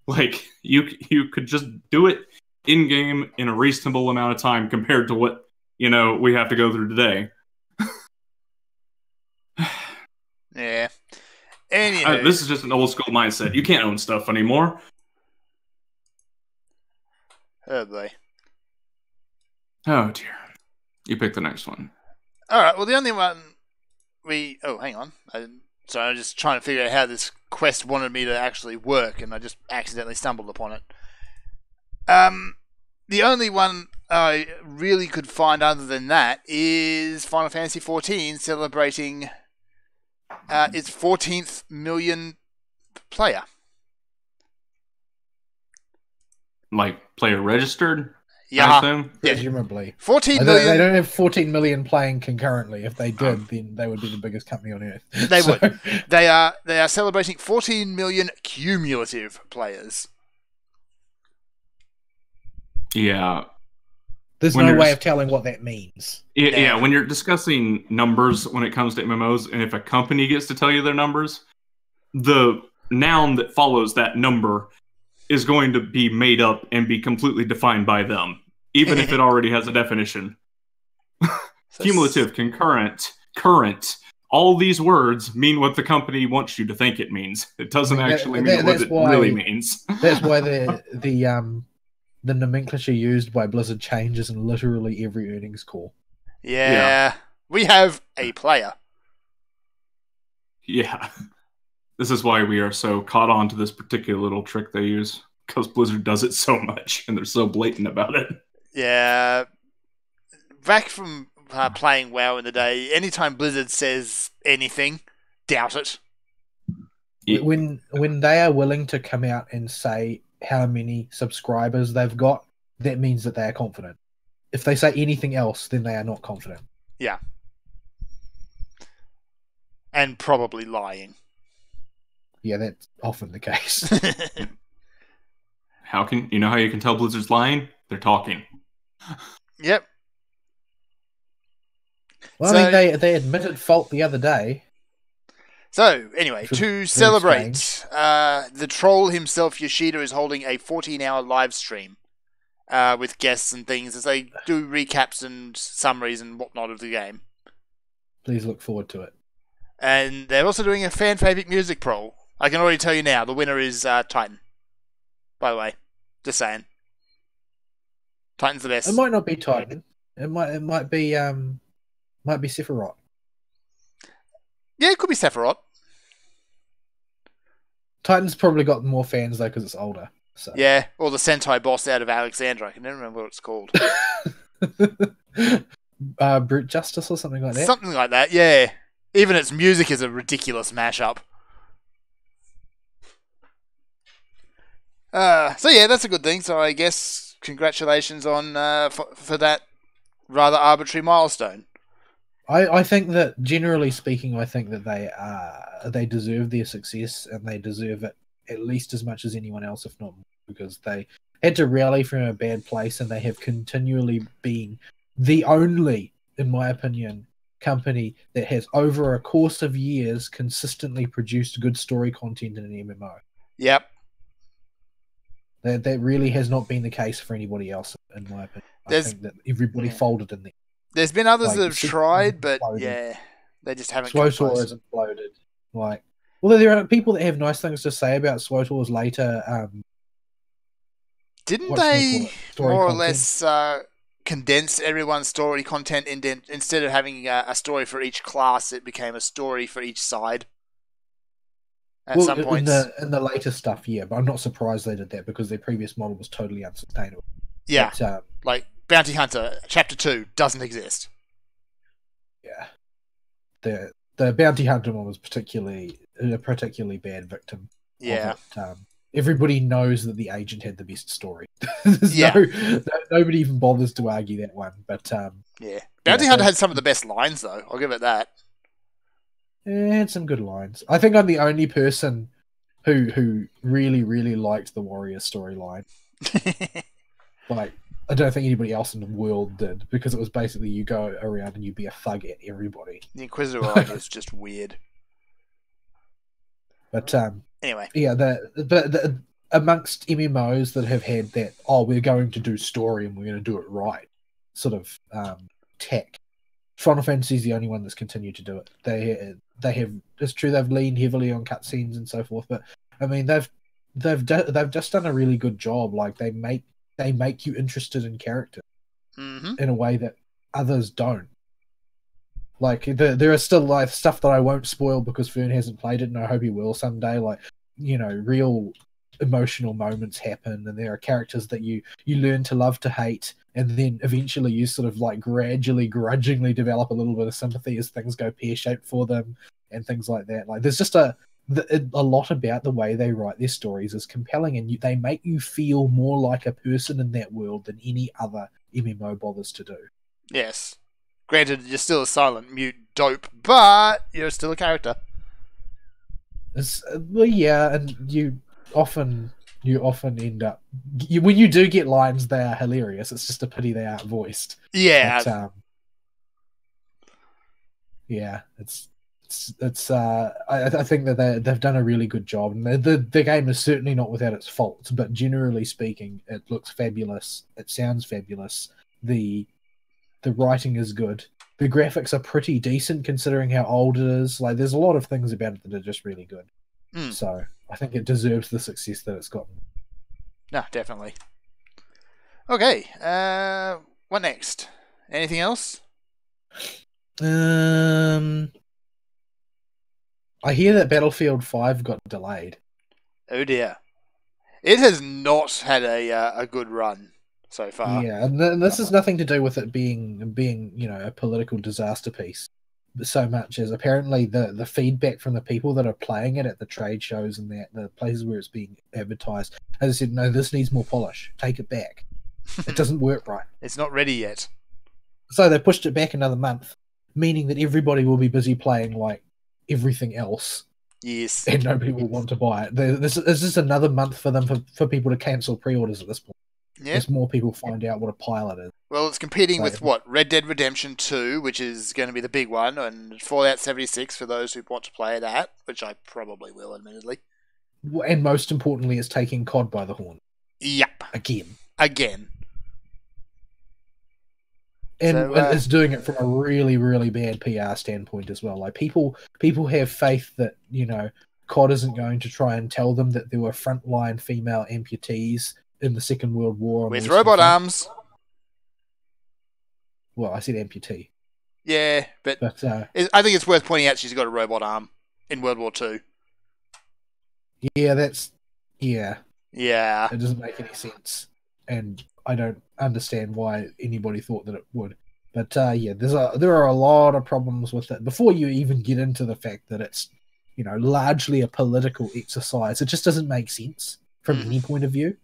Like, you could just do it in-game in a reasonable amount of time compared to what, we have to go through today. Yeah. Anywho. This is just an old school mindset. You can't own stuff anymore. Oh, boy. Oh, dear. You pick the next one. Alright, well, the only one Oh, hang on. Sorry, I was just trying to figure out how this quest wanted me to actually work, and I just accidentally stumbled upon it. The only one I really could find other than that is Final Fantasy XIV celebrating its 14th million player. Like player registered? Yeah. Presumably. 14 million. They don't have 14 million playing concurrently. If they did, then they would be the biggest company on earth. They would. They are celebrating 14 million cumulative players. Yeah. There's no way of telling what that means. Yeah, when you're discussing numbers when it comes to MMOs, and if a company gets to tell you their numbers, the noun that follows that number is going to be made up and be completely defined by them, even if it already has a definition. Cumulative, concurrent, current, all these words mean what the company wants you to think it means. It doesn't actually mean what it really means. That's why the nomenclature used by Blizzard changes in literally every earnings call. Yeah. We have a player. Yeah. This is why we are so caught on to this particular little trick they use. Because Blizzard does it so much, and they're so blatant about it. Yeah. Back from playing WoW in the day, anytime Blizzard says anything, doubt it. Yeah. When they are willing to come out and say how many subscribers they've got, that means that they are confident. If they say anything else, then they are not confident. Yeah. And probably lying. Yeah, that's often the case. How you can tell Blizzard's lying? They're talking. Yep. Well, I mean, they admitted fault the other day. So, anyway, to celebrate, the troll himself, Yoshida, is holding a 14-hour live stream with guests and things as they do recaps and summaries and whatnot of the game. Please look forward to it. And they're also doing a fan-favorite music poll. I can already tell you now, the winner is Titan. By the way, just saying. Titan's the best. It might not be Titan. It might be Sephiroth. Yeah, it could be Sephiroth. Titan's probably got more fans though because it's older. So. Yeah, or the Sentai boss out of Alexandra. I can never remember what it's called. Brute Justice or something like that. Something like that. Yeah. Even its music is a ridiculous mashup. So yeah, that's a good thing. So I guess congratulations on for that rather arbitrary milestone. I think that generally speaking, I think that they deserve their success and they deserve it at least as much as anyone else, if not more, because they had to rally from a bad place and they have continually been the only, in my opinion, company that has over a course of years consistently produced good story content in an MMO. Yep. That really has not been the case for anybody else, in my opinion. I think that everybody folded in there. There's been others that have tried, but yeah, they just haven't. SWTOR has imploded. Well, there are people that have nice things to say about SWTOR's later. Didn't they more or less condense everyone's story content instead of having a story for each class? It became a story for each side. at some points. In the later stuff, yeah, but I'm not surprised they did that because their previous model was totally unsustainable. Yeah, but, like Bounty Hunter Chapter 2 doesn't exist. Yeah, the Bounty Hunter one was a particularly bad victim. Yeah. Everybody knows that the agent had the best story. Nobody even bothers to argue that one. But yeah, Bounty Hunter had some of the best lines, though. I'll give it that. It had some good lines. I think I'm the only person who really, really liked the Warrior storyline. Like, I don't think anybody else in the world did, because it was basically you go around and you be a thug at everybody. The Inquisitor one was just weird. But anyway, yeah, the amongst MMOs that have had that, we're going to do story and we're going to do it right, sort of tack. Final Fantasy is the only one that's continued to do it. They have. It's true they've leaned heavily on cutscenes and so forth, but I mean they've just done a really good job. Like they make you interested in character in a way that others don't. Like there are still like stuff that I won't spoil because Fern hasn't played it, and I hope he will someday. Like, you know, real emotional moments happen, and there are characters that you learn to love to hate, and then eventually you sort of like gradually, grudgingly develop a little bit of sympathy as things go pear-shaped for them and things like that. Like there's just a lot about the way they write their stories is compelling, and they make you feel more like a person in that world than any other MMO bothers to do. Yes. Granted, you're still a silent mute dope, but you're still a character. Well, yeah, and you often end up when you do get lines, they are hilarious. It's just a pity they aren't voiced. Yeah. But, yeah, I think that they've done a really good job, and the game is certainly not without its faults, but generally speaking, it looks fabulous. It sounds fabulous. The writing is good. The graphics are pretty decent considering how old it is. Like, there's a lot of things about it that are just really good. So I think it deserves the success that it's gotten. No, definitely. Okay, what next? Anything else? I hear that Battlefield 5 got delayed. Oh dear. It has not had a good run so far. Yeah, and this has nothing to do with it being you know, a political disaster piece, so much as apparently the feedback from the people that are playing it at the trade shows and the places where it's being advertised has said, no, this needs more polish. Take it back. It doesn't work right. It's not ready yet. So they pushed it back another month, meaning that everybody will be busy playing like everything else. Yes. And nobody will want to buy it. This is just another month for them for people to cancel pre-orders at this point. Yeah. As more people find out what a pilot is. Well, it's competing with what? Red Dead Redemption 2, which is going to be the big one, and Fallout 76 for those who want to play that, which I probably will, admittedly. And most importantly, it's taking COD by the horn. Yep. Again. And it's doing it from a really, really bad PR standpoint as well. Like people have faith that, you know, COD isn't going to try and tell them that there were frontline female amputees in the Second World War with robot arms. Well, I said amputee. Yeah, but I think it's worth pointing out she's got a robot arm in World War II. Yeah, yeah. It doesn't make any sense, and I don't understand why anybody thought that it would. But yeah, there are a lot of problems with it. Before you even get into the fact that it's, you know, largely a political exercise, it just doesn't make sense from any point of view.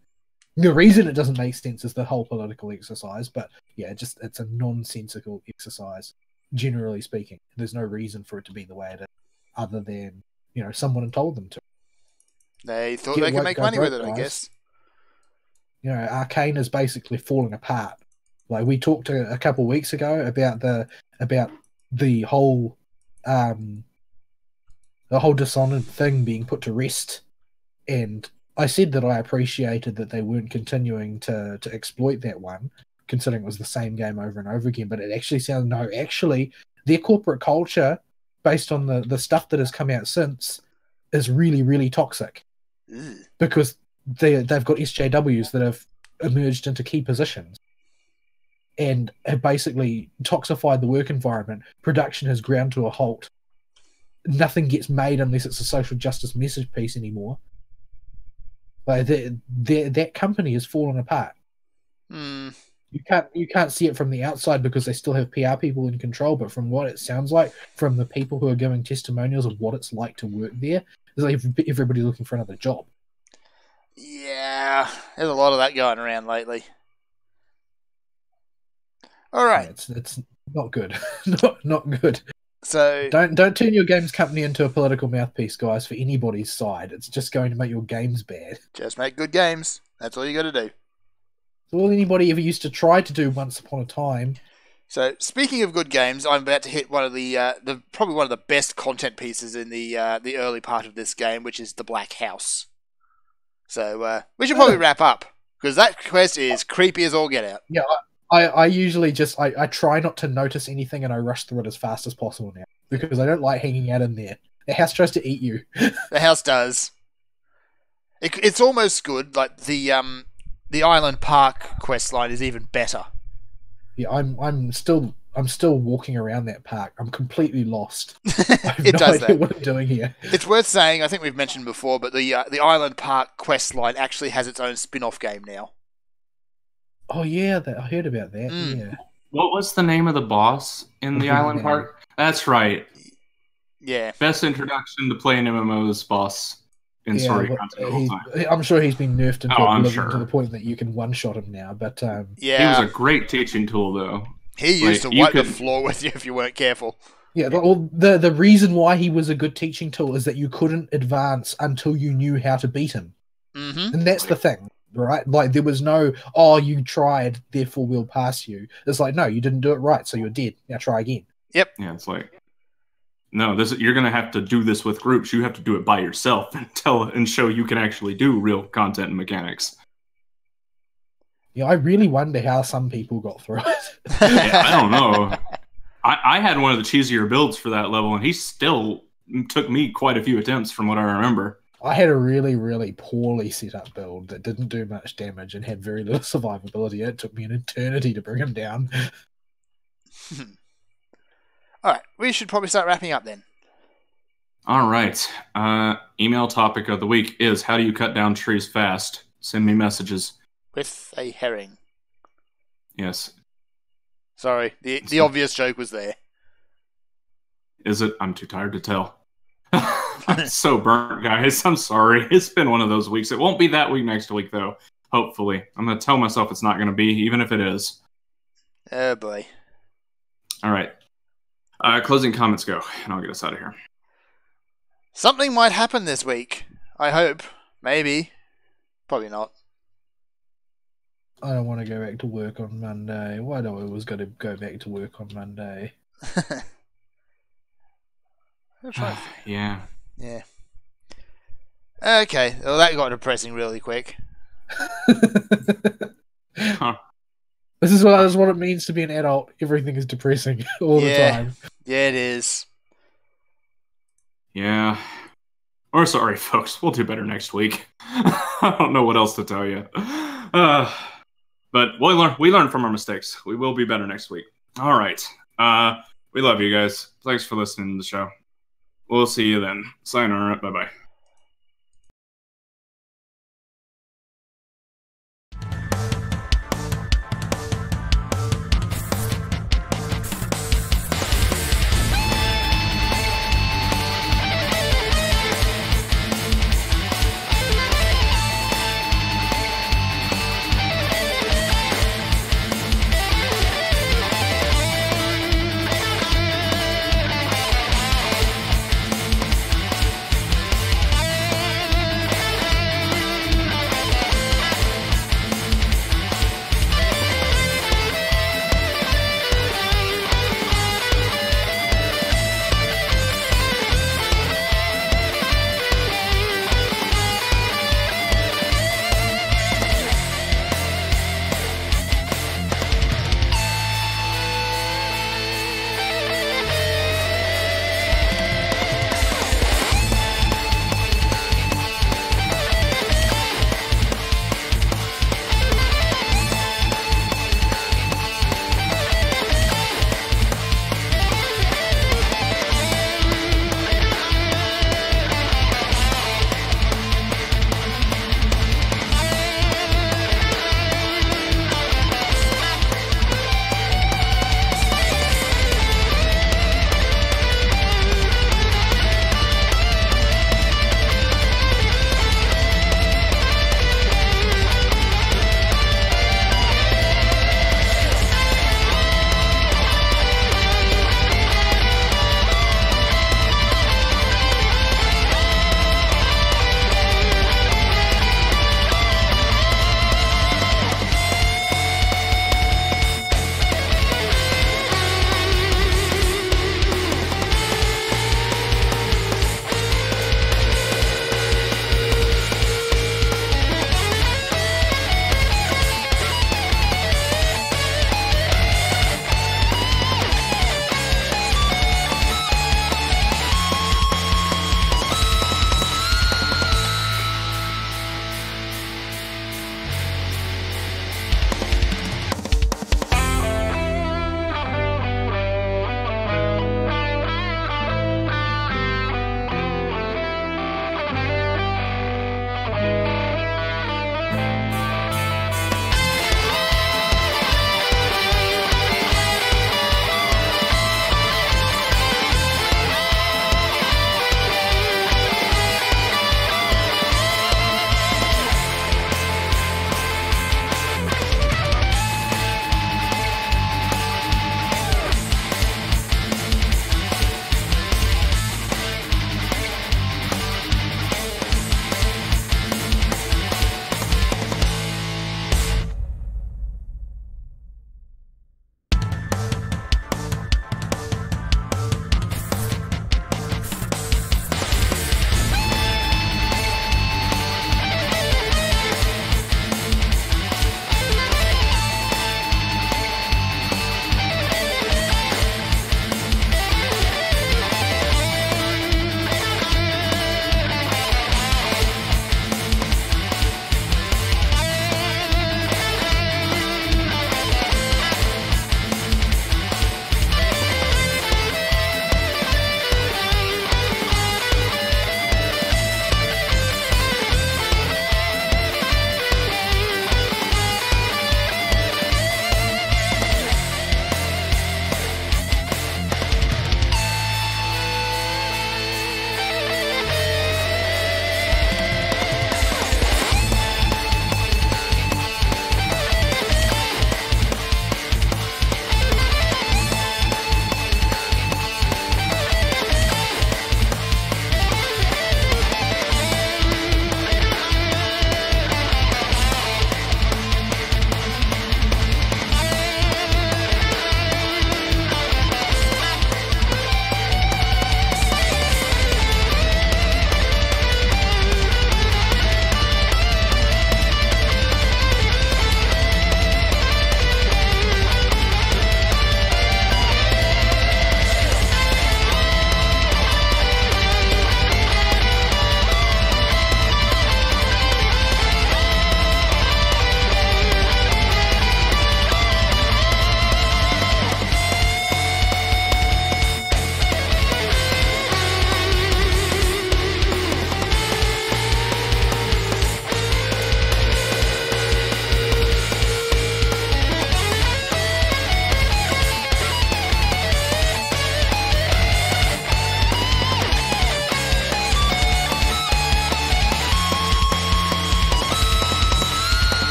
The reason it doesn't make sense is the whole political exercise, but yeah, it's a nonsensical exercise, generally speaking. There's no reason for it to be the way it is, other than, you know, someone had told them to. They thought they could make money with it, I guess. You know, Arcane is basically falling apart. Like, we talked a couple of weeks ago about the whole Dishonored thing being put to rest, and I said that I appreciated that they weren't continuing to exploit that one, considering it was the same game over and over again. But it actually sounded their corporate culture, based on the stuff that has come out since, is really, really toxic. Because they've got SJWs that have emerged into key positions and have basically toxified the work environment. Production has ground to a halt. nothing gets made unless it's a social justice message piece anymore. Like that company has fallen apart. Hmm. You can't see it from the outside because they still have PR people in control, but from what it sounds like, from the people who are giving testimonials of what it's like to work there, it's like everybody looking for another job. Yeah, there's a lot of that going around lately. All right, Yeah, it's not good. not good. So don't turn your games company into a political mouthpiece, guys, for anybody's side. It's just going to make your games bad. just make good games. That's all you got to do. It's all anybody ever used to try to do once upon a time. So speaking of good games, I'm about to hit one of the probably one of the best content pieces in the early part of this game, which is the Black House. So we should probably wrap up because that quest is creepy as all get out. Yeah, I usually just I try not to notice anything and I rush through it as fast as possible now because I don't like hanging out in there. The house tries to eat you. The house does. It's almost good. Like the Island Park quest line is even better. Yeah, I'm still walking around that park. I'm completely lost. I have It no does idea that. what I'm doing here. It's worth saying. I think we've mentioned before, but the Island Park quest line actually has its own spin-off game now. Oh yeah, I heard about that. Mm. Yeah. What was the name of the boss in the Island Park? That's right. Yeah. Best introduction to playing MMOs boss in story content of all time. I'm sure he's been nerfed into I'm oblivion sure. to the point that you can one-shot him now. But Yeah. He was a great teaching tool, though. He used Like, to you wipe the could- floor with you if you weren't careful. yeah, the reason why he was a good teaching tool is that you couldn't advance until you knew how to beat him, Mm-hmm. and that's the thing, right? Like there was no, oh, you tried, therefore we'll pass you. It's like, no, you didn't do it right, so you're dead. Now try again. Yeah, it's like, no, you're going to have to do this with groups. You have to do it by yourself and show you can actually do real content and mechanics. Yeah, I really wonder how some people got through it. Yeah, I don't know. I had one of the cheesier builds for that level, and he still took me quite a few attempts from what I remember. I had a really, really poorly set up build that didn't do much damage and had very little survivability. It took me an eternity to bring him down. All right, we should probably start wrapping up then. All right. Email topic of the week is, how do you cut down trees fast? Send me messages. With a herring. Yes. Sorry, the obvious joke was there. Is it? I'm too tired to tell. I'm so burnt, guys. I'm sorry. It's been one of those weeks. It won't be that week next week, though. Hopefully. I'm going to tell myself it's not going to be, even if it is. Oh boy. All right. Closing comments go, and I'll get us out of here. Something might happen this week. I hope. Maybe. Probably not. I don't want to go back to work on Monday. Why do I always got to go back to work on Monday? Yeah. Yeah. Okay. Well, that got depressing really quick. Huh. This is what it means to be an adult. Everything is depressing all the time. Yeah, it is. Yeah. We're sorry, folks. We'll do better next week. I don't know what else to tell you. But we learn from our mistakes. We will be better next week. All right. We love you guys. Thanks for listening to the show. We'll see you then. Sayonara. Bye-bye.